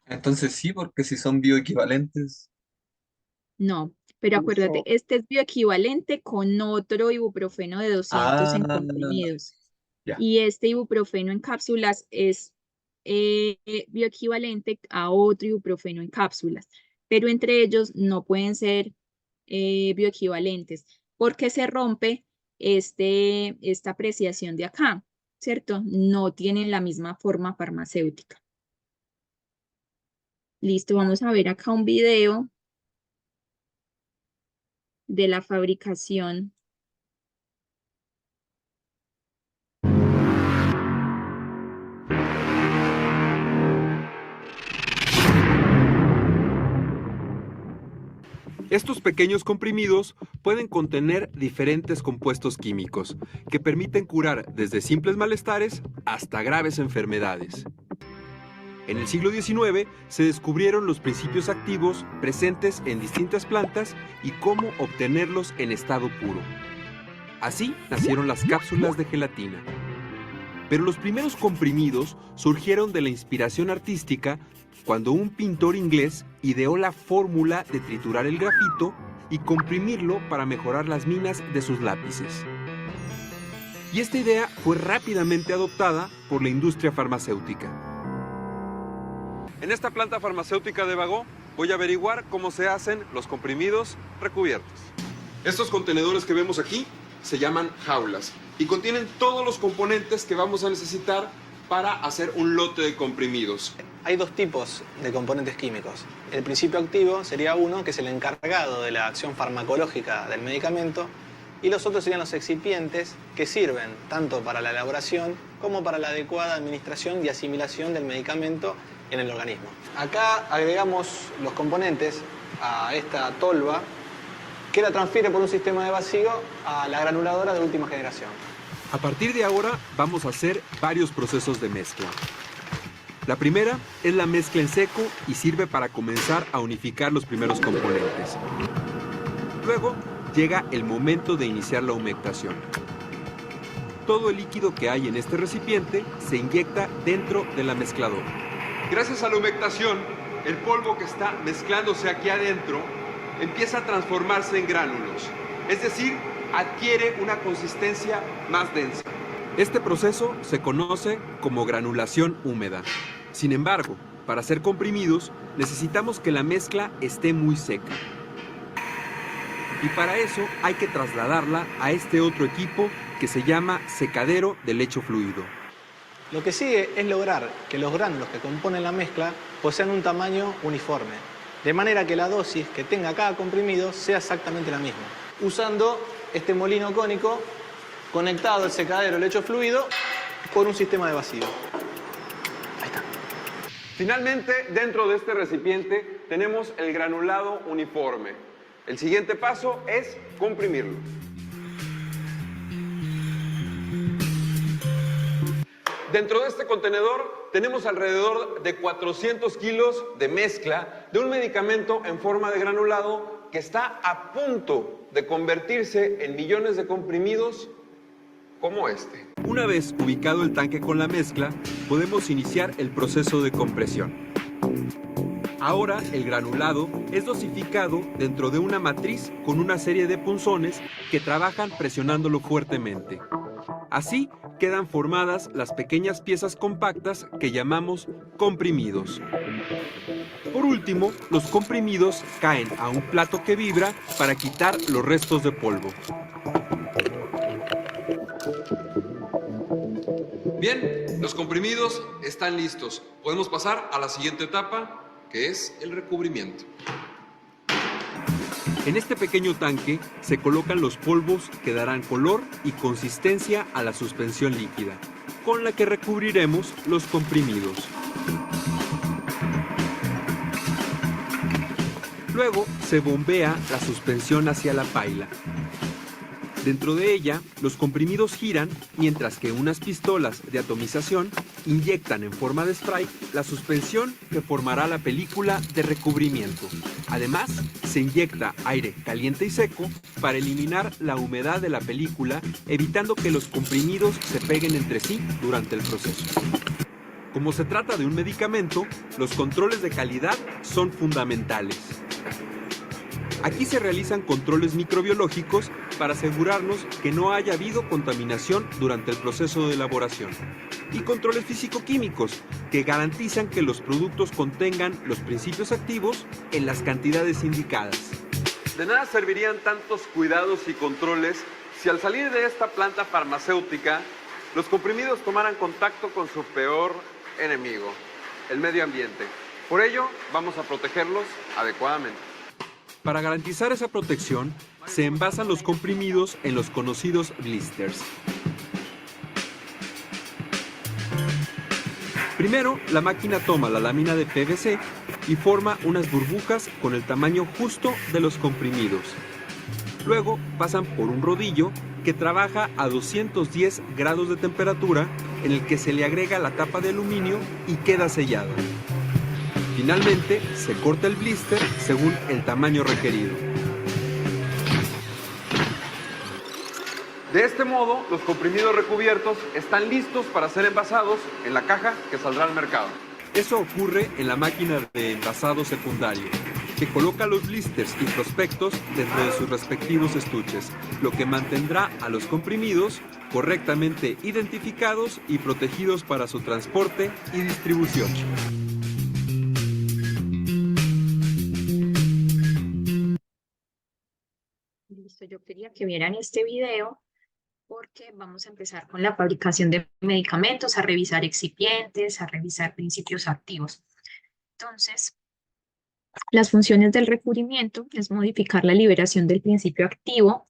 Entonces sí, porque si son bioequivalentes. No, pero acuérdate, este es bioequivalente con otro ibuprofeno de 200 en Ah, comprimidos. ya. Y este ibuprofeno en cápsulas es bioequivalente a otro ibuprofeno en cápsulas, pero entre ellos no pueden ser bioequivalentes porque se rompe esta apreciación de acá, ¿cierto? No tienen la misma forma farmacéutica. Listo, vamos a ver acá un video de la fabricación. Estos pequeños comprimidos pueden contener diferentes compuestos químicos que permiten curar desde simples malestares hasta graves enfermedades. En el siglo XIX se descubrieron los principios activos presentes en distintas plantas y cómo obtenerlos en estado puro. Así nacieron las cápsulas de gelatina. Pero los primeros comprimidos surgieron de la inspiración artística cuando un pintor inglés ideó la fórmula de triturar el grafito y comprimirlo para mejorar las minas de sus lápices. Y esta idea fue rápidamente adoptada por la industria farmacéutica. En esta planta farmacéutica de Bagó voy a averiguar cómo se hacen los comprimidos recubiertos. Estos contenedores que vemos aquí se llaman jaulas y contienen todos los componentes que vamos a necesitar para hacer un lote de comprimidos. Hay dos tipos de componentes químicos. El principio activo sería uno, que es el encargado de la acción farmacológica del medicamento, y los otros serían los excipientes, que sirven tanto para la elaboración como para la adecuada administración y asimilación del medicamento en el organismo. Acá agregamos los componentes a esta tolva, que la transfiere por un sistema de vacío a la granuladora de última generación. A partir de ahora vamos a hacer varios procesos de mezcla. La primera es la mezcla en seco y sirve para comenzar a unificar los primeros componentes. Luego llega el momento de iniciar la humectación. Todo el líquido que hay en este recipiente se inyecta dentro de la mezcladora. Gracias a la humectación, el polvo que está mezclándose aquí adentro empieza a transformarse en gránulos, es decir, adquiere una consistencia más densa. Este proceso se conoce como granulación húmeda. Sin embargo, para hacer comprimidos, necesitamos que la mezcla esté muy seca. Y para eso hay que trasladarla a este otro equipo que se llama secadero de lecho fluido. Lo que sigue es lograr que los gránulos que componen la mezcla posean un tamaño uniforme, de manera que la dosis que tenga cada comprimido sea exactamente la misma, usando este molino cónico conectado al secadero de lecho fluido por un sistema de vacío. Ahí está. Finalmente, dentro de este recipiente tenemos el granulado uniforme. El siguiente paso es comprimirlo. Dentro de este contenedor tenemos alrededor de 400 kilos de mezcla de un medicamento en forma de granulado que está a punto de convertirse en millones de comprimidos como este. Una vez ubicado el tanque con la mezcla, podemos iniciar el proceso de compresión. Ahora el granulado es dosificado dentro de una matriz con una serie de punzones que trabajan presionándolo fuertemente. Así quedan formadas las pequeñas piezas compactas que llamamos comprimidos. Por último, los comprimidos caen a un plato que vibra para quitar los restos de polvo. Bien, los comprimidos están listos. Podemos pasar a la siguiente etapa, que es el recubrimiento. En este pequeño tanque se colocan los polvos que darán color y consistencia a la suspensión líquida, con la que recubriremos los comprimidos. Luego se bombea la suspensión hacia la paila. Dentro de ella, los comprimidos giran, mientras que unas pistolas de atomización inyectan en forma de spray la suspensión que formará la película de recubrimiento. Además, se inyecta aire caliente y seco para eliminar la humedad de la película, evitando que los comprimidos se peguen entre sí durante el proceso. Como se trata de un medicamento, los controles de calidad son fundamentales. Aquí se realizan controles microbiológicos para asegurarnos que no haya habido contaminación durante el proceso de elaboración. Y controles físico-químicos que garantizan que los productos contengan los principios activos en las cantidades indicadas. De nada servirían tantos cuidados y controles si al salir de esta planta farmacéutica los comprimidos tomaran contacto con su peor enemigo, el medio ambiente. Por ello, vamos a protegerlos adecuadamente. Para garantizar esa protección, se envasan los comprimidos en los conocidos blisters. Primero, la máquina toma la lámina de PVC y forma unas burbujas con el tamaño justo de los comprimidos. Luego pasan por un rodillo que trabaja a 210 grados de temperatura, en el que se le agrega la tapa de aluminio y queda sellado. Finalmente, se corta el blister según el tamaño requerido. De este modo, los comprimidos recubiertos están listos para ser envasados en la caja que saldrá al mercado. Eso ocurre en la máquina de envasado secundario, que coloca los blisters y prospectos dentro de sus respectivos estuches, lo que mantendrá a los comprimidos correctamente identificados y protegidos para su transporte y distribución. Listo, yo quería que vieran este video porque vamos a empezar con la fabricación de medicamentos, a revisar excipientes, a revisar principios activos. Entonces, las funciones del recubrimiento es modificar la liberación del principio activo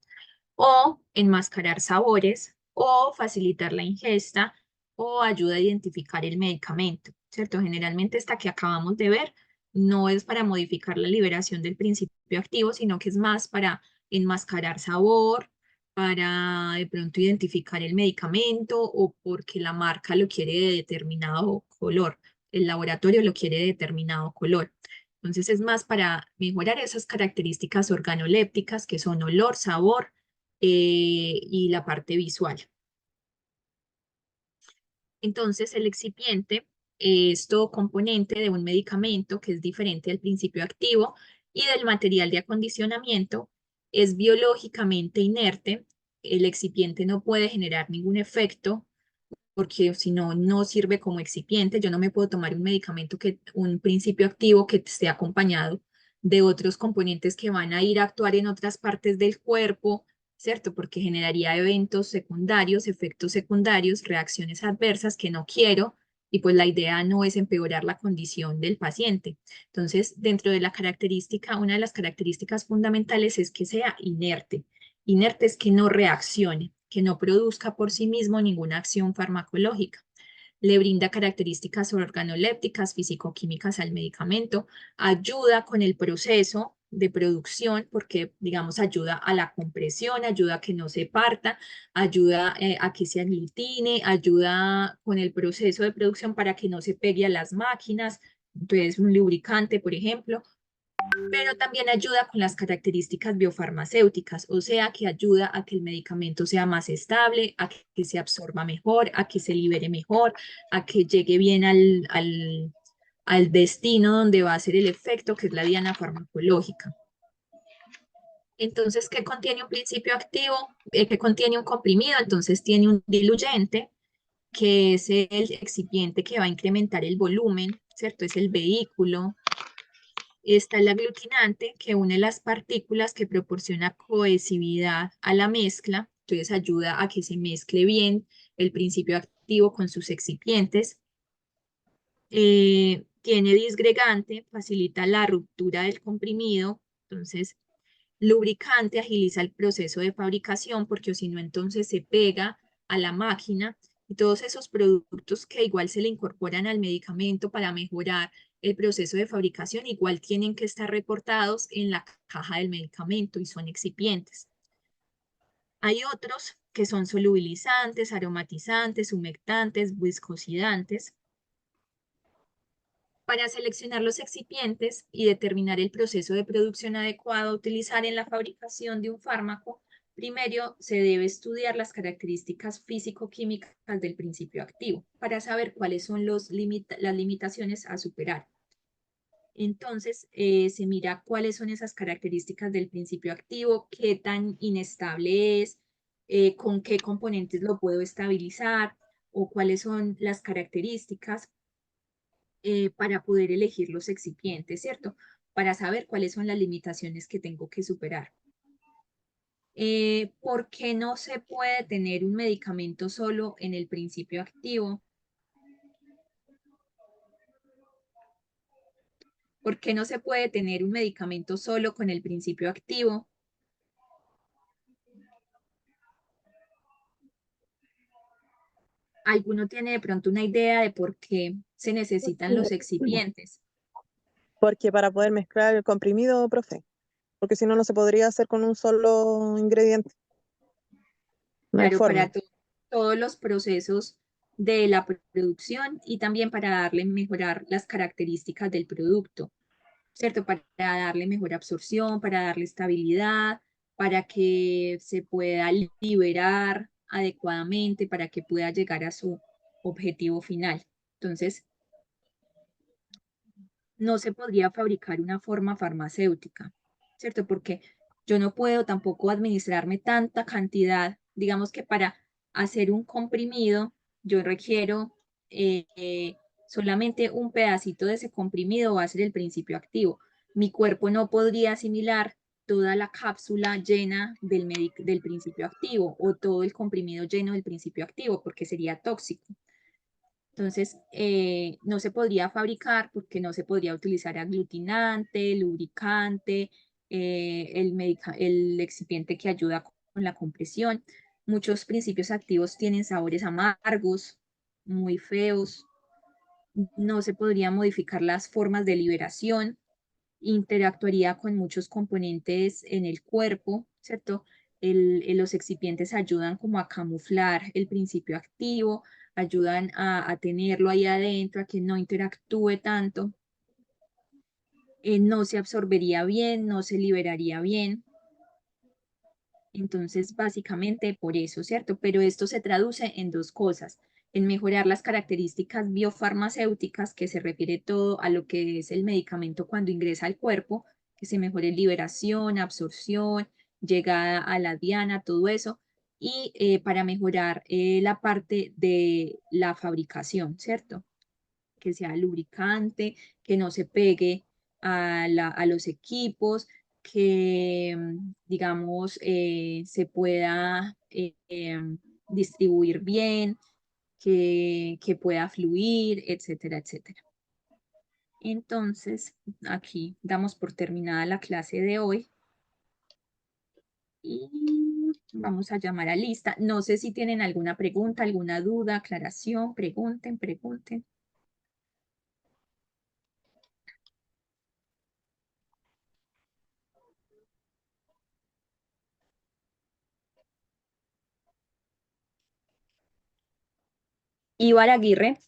o enmascarar sabores o facilitar la ingesta o ayuda a identificar el medicamento, ¿cierto? Generalmente esta que acabamos de ver no es para modificar la liberación del principio activo, sino que es más para enmascarar sabor, para de pronto identificar el medicamento o porque la marca lo quiere de determinado color, el laboratorio lo quiere de determinado color. Entonces es más para mejorar esas características organolépticas que son olor, sabor y la parte visual. Entonces el excipiente es todo componente de un medicamento que es diferente del principio activo y del material de acondicionamiento. Es biológicamente inerte, el excipiente no puede generar ningún efecto porque si no, no sirve como excipiente. Yo no me puedo tomar un medicamento, un principio activo que esté acompañado de otros componentes que van a ir a actuar en otras partes del cuerpo ¿cierto? Porque generaría eventos secundarios, efectos secundarios, reacciones adversas que no quiero y pues la idea no es empeorar la condición del paciente. Entonces, dentro de la característica, una de las características fundamentales es que sea inerte. Inerte es que no reaccione, que no produzca por sí mismo ninguna acción farmacológica. Le brinda características organolépticas, físico-químicas al medicamento, ayuda con el proceso de producción porque, digamos, ayuda a la compresión, ayuda a que no se parta, ayuda a que se aglutine, ayuda con el proceso de producción para que no se pegue a las máquinas, entonces un lubricante, por ejemplo, pero también ayuda con las características biofarmacéuticas, o sea, que ayuda a que el medicamento sea más estable, a que se absorba mejor, a que se libere mejor, a que llegue bien al destino donde va a ser el efecto, que es la diana farmacológica. Entonces, ¿qué contiene un principio activo? ¿Qué contiene un comprimido? Entonces, tiene un diluyente, que es el excipiente que va a incrementar el volumen, ¿cierto? Es el vehículo. Está el aglutinante que une las partículas, que proporciona cohesividad a la mezcla, entonces ayuda a que se mezcle bien el principio activo con sus excipientes. Tiene disgregante, facilita la ruptura del comprimido, entonces lubricante, agiliza el proceso de fabricación porque si no entonces se pega a la máquina y todos esos productos que igual se le incorporan al medicamento para mejorar el proceso de fabricación igual tienen que estar reportados en la caja del medicamento y son excipientes. Hay otros que son solubilizantes, aromatizantes, humectantes, viscosidantes. Para seleccionar los excipientes y determinar el proceso de producción adecuado a utilizar en la fabricación de un fármaco, primero se debe estudiar las características físico-químicas del principio activo para saber cuáles son las limitaciones a superar. Entonces, se mira cuáles son esas características del principio activo, qué tan inestable es, con qué componentes lo puedo estabilizar o cuáles son las características para poder elegir los excipientes, ¿cierto? Para saber cuáles son las limitaciones que tengo que superar. ¿Por qué no se puede tener un medicamento solo en el principio activo? ¿Por qué no se puede tener un medicamento solo con el principio activo? ¿Alguno tiene de pronto una idea de por qué se necesitan los excipientes? Porque para poder mezclar el comprimido, profe, porque si no, no se podría hacer con un solo ingrediente. No hay Claro, forma. para todos los procesos de la producción y también para mejorar las características del producto, ¿cierto? Para darle mejor absorción, para darle estabilidad, para que se pueda liberar adecuadamente, para que pueda llegar a su objetivo final. Entonces, no se podría fabricar una forma farmacéutica, ¿cierto? Porque yo no puedo tampoco administrarme tanta cantidad, digamos que para hacer un comprimido, yo requiero solamente un pedacito de ese comprimido va a ser el principio activo. Mi cuerpo no podría asimilar toda la cápsula llena del principio activo o todo el comprimido lleno del principio activo porque sería tóxico. Entonces, no se podría fabricar porque no se podría utilizar aglutinante, lubricante, el excipiente que ayuda con la compresión. Muchos principios activos tienen sabores amargos, muy feos. No se podrían modificar las formas de liberación. Interactuaría con muchos componentes en el cuerpo, ¿cierto? Los excipientes ayudan como a camuflar el principio activo, ayudan a tenerlo ahí adentro, a que no interactúe tanto, no se absorbería bien, no se liberaría bien. Entonces, básicamente por eso, ¿cierto? Pero esto se traduce en dos cosas, en mejorar las características biofarmacéuticas, que se refiere todo a lo que es el medicamento cuando ingresa al cuerpo, que se mejore liberación, absorción, llegada a la diana, todo eso, y para mejorar la parte de la fabricación, ¿cierto? Que sea lubricante, que no se pegue a los equipos, que, digamos, se pueda distribuir bien, que pueda fluir, etcétera, etcétera. Entonces, aquí damos por terminada la clase de hoy. Y vamos a llamar a lista. No sé si tienen alguna pregunta, alguna duda, aclaración. Pregunten, pregunten. Ibar Aguirre,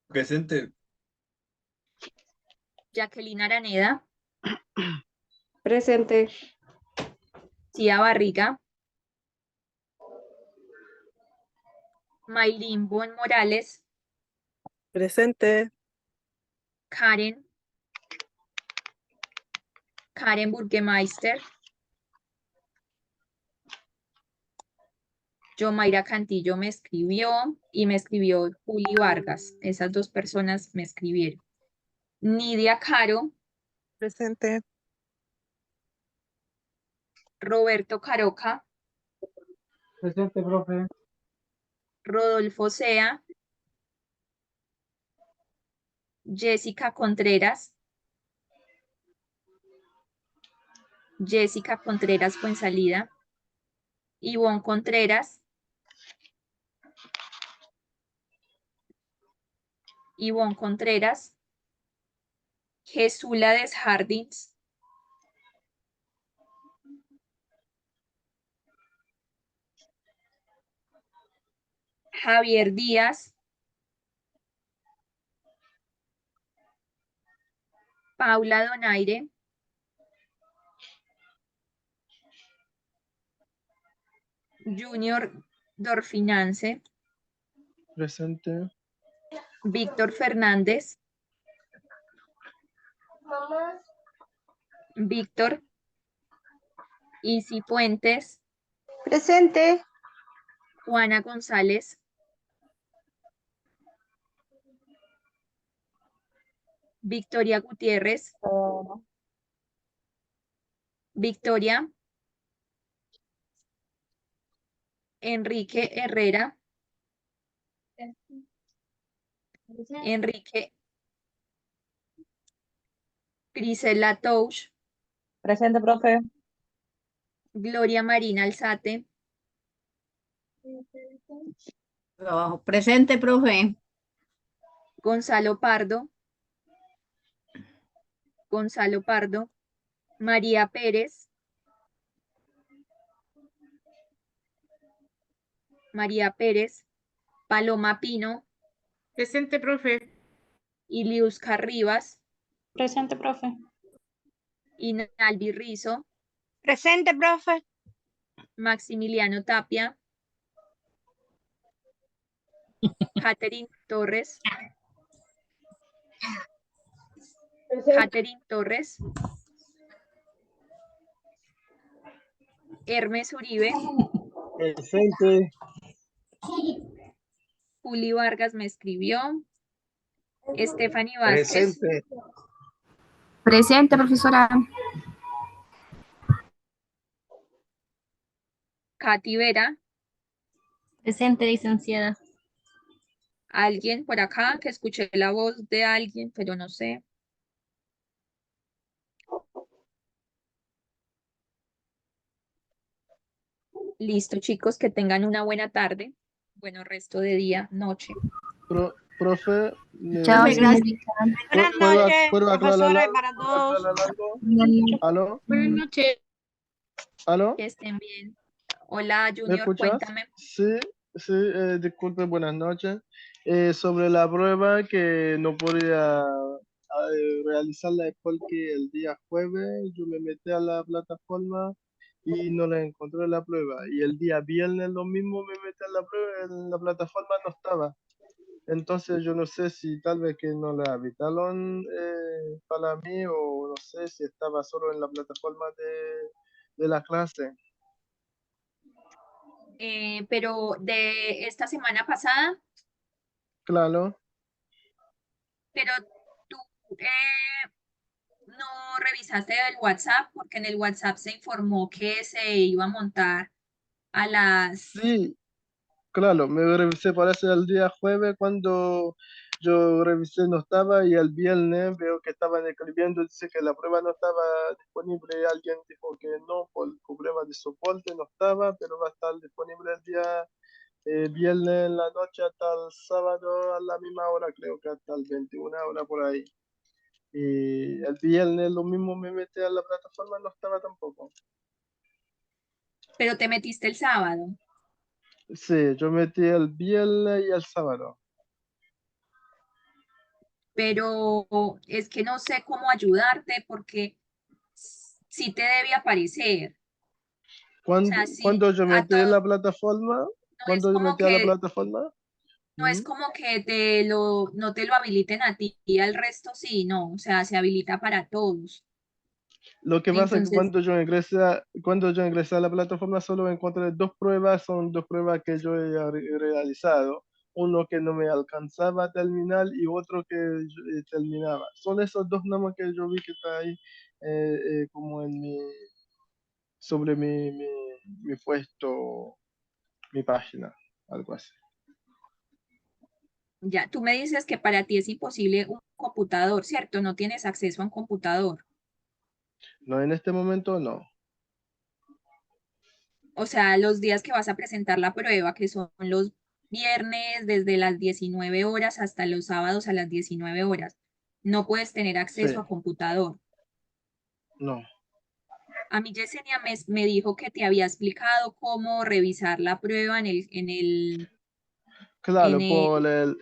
Presente. Jacqueline Araneda, Presente. Cia Barriga, Maylin Bon Morales, Presente. Karen Burgemeister, Yomaira Cantillo me escribió y me escribió Juli Vargas. Esas dos personas me escribieron. Nidia Caro, Presente. Roberto Caroca, Presente, profe. Rodolfo Sea, Jessica Contreras Fuensalida, Ivonne Contreras, Jesula Desjardins, Javier Díaz, Paula Donaire, Junior Dorfinance, Presente. Víctor Fernández, Víctor, Isi Puentes, Presente. Juana González, Victoria Gutiérrez, Victoria, Enrique Herrera, Enrique, Grisela Touch, Presente, profe. Gloria Marina Alzate, Trabajo. Presente, profe. Gonzalo Pardo, María Pérez, Paloma Pino, Presente, profe. Iliuska Rivas, Presente, profe. Inalvi Rizo, Presente, profe. Maximiliano Tapia, Catherine Torres, Hermes Uribe, Presente. Juli Vargas me escribió, Stephanie Vázquez, Presente. Presente, profesora. Katy Vera, Presente, licenciada. alguien por acá que escuché la voz de alguien, pero no sé. Listo, chicos, que tengan una buena tarde, bueno resto de día, noche. Profe, Chao, Profe, gracias. señorita. Buenas ¿puedo noches, aclarar profesora, y algo? para todos. ¿Aló? Buenas noches. ¿Aló? Que estén bien. Hola, ¿Me Junior, escuchas? cuéntame. Sí, sí, disculpe, buenas noches. Sobre la prueba que no podía realizarla porque el día jueves yo me metí a la plataforma y no la encontré la prueba. Y el día viernes lo mismo me metí a la prueba, en la plataforma no estaba. Entonces yo no sé si tal vez que no la habitaron para mí o no sé si estaba solo en la plataforma de la clase. Pero de esta semana pasada, Claro. pero tú no revisaste revisaste el WhatsApp? Porque en el WhatsApp se informó que se iba a montar a las... Sí, claro, me revisé, parece el día jueves cuando yo revisé no estaba y el viernes veo que estaban escribiendo, dice que la prueba no estaba disponible, alguien dijo que no, por problema de soporte no estaba, pero va a estar disponible el día viernes en la noche hasta el sábado a la misma hora, creo que hasta el 21 hora por ahí. Y el viernes lo mismo me metí a la plataforma, no estaba tampoco. Pero te metiste el sábado. Sí, yo metí el viernes y el sábado. Pero es que no sé cómo ayudarte porque sí te debe aparecer. O sea, sí, Cuando yo a metí en todo, la plataforma, no es cuando yo como metí a la que, plataforma, no es como que no te lo habiliten a ti y al resto sí, no, o sea, se habilita para todos. lo que pasa es que Entonces, cuando yo ingresé a la plataforma solo encontré dos pruebas, son dos pruebas que yo he realizado. Uno que no me alcanzaba a terminar y otro que terminaba. Son esos dos nomás que yo vi que está ahí como en sobre mi puesto, mi página, algo así. ya, tú me dices que para ti es imposible un computador, ¿cierto? No tienes acceso a un computador. No, en este momento no. O sea, los días que vas a presentar la prueba, que son los viernes desde las 19 horas hasta los sábados a las 19 horas, no puedes tener Sí, acceso a computador. no. A mí Yesenia me dijo que te había explicado cómo revisar la prueba en Claro, el,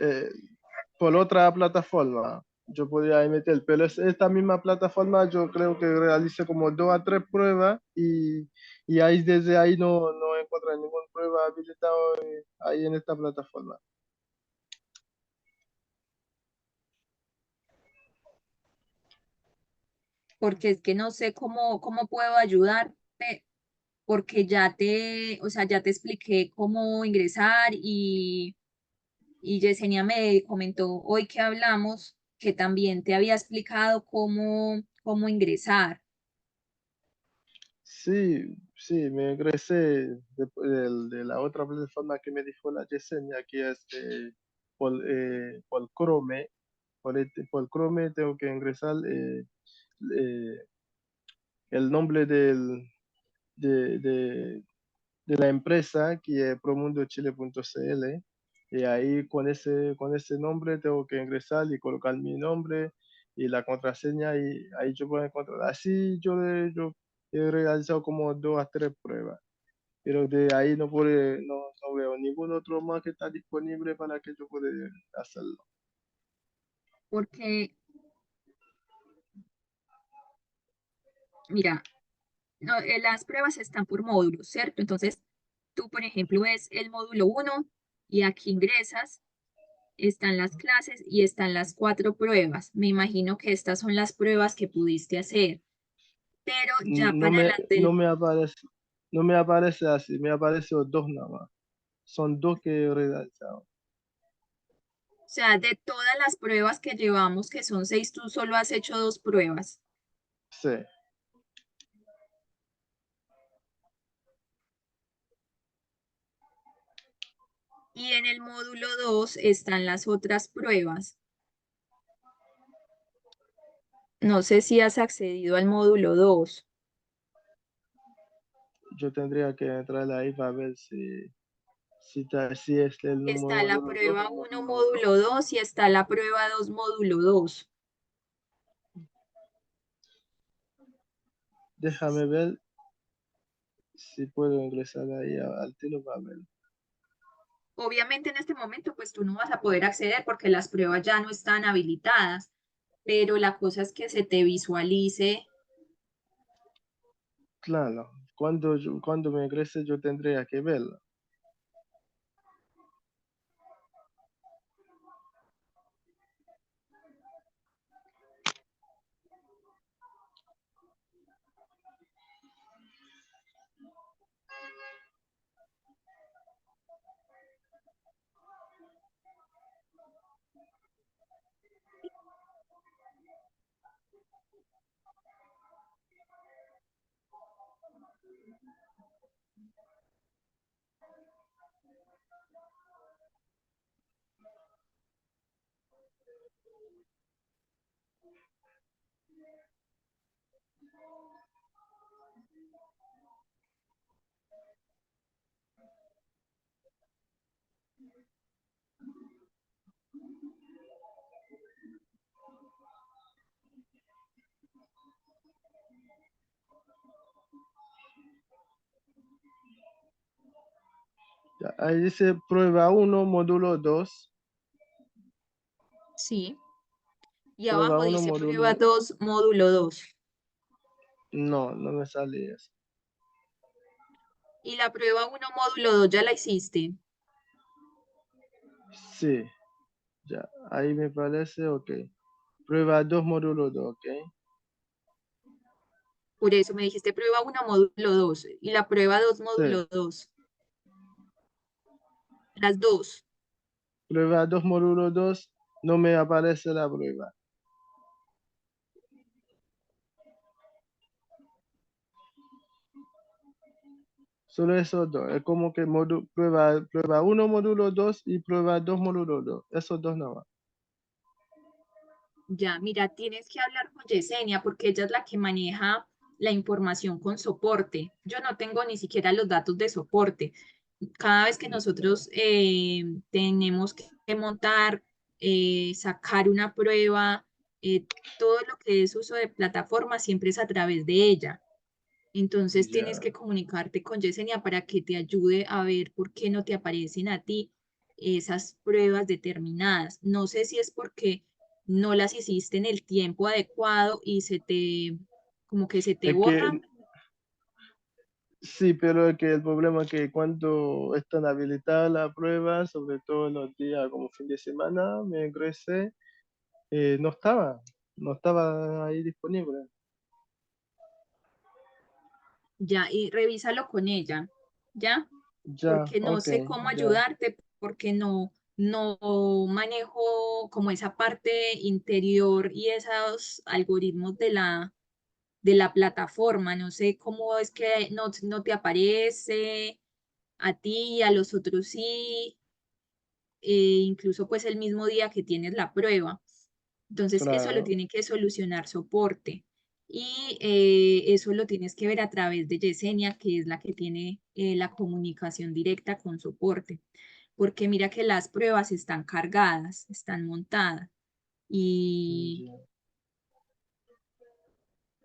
por otra plataforma yo podría ahí meter, pero es esta misma plataforma yo creo que realicé como 2 a 3 pruebas y ahí desde ahí no encontré ninguna prueba habilitada ahí en esta plataforma. porque es que no sé cómo puedo ayudarte, porque o sea, ya te expliqué cómo ingresar y Yesenia me comentó hoy que hablamos que también te había explicado cómo ingresar. Sí, sí, me ingresé de la otra plataforma que me dijo la Yesenia, que es por Chrome. Por Chrome tengo que ingresar eh, el nombre de, de- de la empresa que es promundochile.cl y ahí con ese nombre tengo que ingresar y colocar mi nombre y la contraseña y ahí yo puedo encontrar. Así yo he realizado como 2 a 3 pruebas, pero de ahí no veo ningún otro más que está disponible para que yo pueda hacerlo. Porque, mira, no, las pruebas están por módulos, ¿cierto? Entonces, tú, por ejemplo, ves el módulo 1 y aquí ingresas, están las clases y están las 4 pruebas. Me imagino que estas son las pruebas que pudiste hacer, pero ya No para me, las no del, me aparece, no me aparece así, me aparecen dos nada más. Son dos que he realizado. o sea, de todas las pruebas que llevamos, que son 6, tú solo has hecho 2 pruebas. Sí. Y en el módulo 2 están las otras pruebas. No sé si has accedido al módulo 2. Yo tendría que entrar ahí para ver si es el Está la módulo 2 prueba o 1 módulo 2. módulo 2 y está la prueba 2 módulo 2. Déjame ver si puedo ingresar ahí al tiro para ver. Obviamente en este momento pues tú no vas a poder acceder porque las pruebas ya no están habilitadas, pero la cosa es que se te visualice. Claro, cuando me ingrese yo tendría que verlo. Ya, ahí dice prueba 1, módulo 2. Sí. Y Prueba abajo 1, dice prueba módulo... 2, módulo 2. No, no me sale eso. Y la prueba 1, módulo 2, ¿ya la hiciste? Sí, ya. Ahí me parece, ok. Prueba 2, módulo 2, ok. Por eso me dijiste prueba 1, módulo 2. Y la prueba 2, Sí. módulo 2. Las dos. Prueba 2, módulo 2, no me aparece la prueba. Solo esos dos. Es como que prueba 1, módulo 2 y prueba 2, módulo 2. Esos dos nada más. Ya, mira, tienes que hablar con Yesenia porque ella es la que maneja la información con soporte. Yo no tengo ni siquiera los datos de soporte. Cada vez que nosotros tenemos que montar, sacar una prueba, todo lo que es uso de plataforma siempre es a través de ella. Entonces tienes Ya. que comunicarte con Yesenia para que te ayude a ver por qué no te aparecen a ti esas pruebas determinadas. No sé si es porque no las hiciste en el tiempo adecuado y como que se te Es que borran. sí, pero es que el problema es que cuando están habilitadas las pruebas, sobre todo los días como fin de semana, me ingresé, no estaba ahí disponible. Ya, y revísalo con ella, ¿ya? Ya, Porque no ok, sé cómo ya, ayudarte, porque no manejo como esa parte interior y esos algoritmos de la plataforma. No sé cómo es que no te aparece a ti y a los otros sí, incluso pues el mismo día que tienes la prueba. Entonces, eso lo claro. tiene que solucionar soporte. Y eso lo tienes que ver a través de Yesenia, que es la que tiene la comunicación directa con soporte. Porque mira que las pruebas están cargadas, están montadas. Y Ya.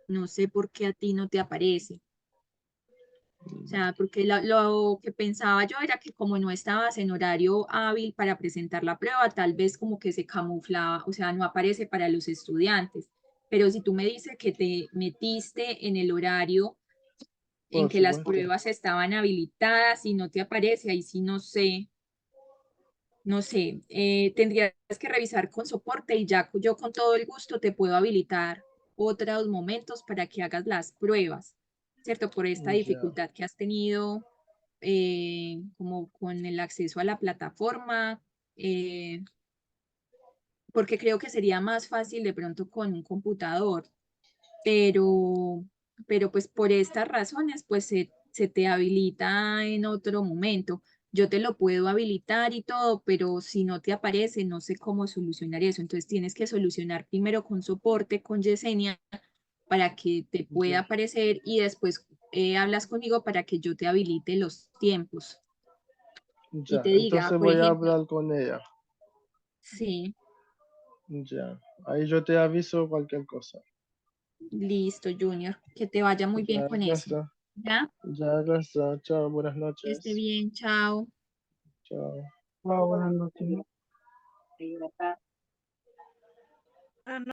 no sé por qué a ti no te aparece. O sea, porque lo que pensaba yo era que como no estabas en horario hábil para presentar la prueba, tal vez como que se camuflaba, o sea, no aparece para los estudiantes. Pero si tú me dices que te metiste en el horario en Por que las supuesto. pruebas estaban habilitadas y no te aparece, ahí sí no sé, tendrías que revisar con soporte y ya yo con todo el gusto te puedo habilitar otros momentos para que hagas las pruebas, ¿cierto? Por esta Ya, dificultad que has tenido como con el acceso a la plataforma, eh, porque creo que sería más fácil de pronto con un computador, pero, pero pues por estas razones pues se te habilita en otro momento. Yo te lo puedo habilitar y todo, pero si no te aparece, no sé cómo solucionar eso. Entonces tienes que solucionar primero con soporte, con Yesenia, para que te pueda ya, aparecer y después hablas conmigo para que yo te habilite los tiempos y ya. te diga, Entonces por voy a ejemplo, hablar con ella. sí, Ya. Ahí yo te aviso cualquier cosa. listo, Junior, que te vaya muy bien Ya, con eso. gracias. ¿Ya? Ya, gracias. Chao, buenas Que esté noches. bien, chao. Chao. Hola, buenas noches.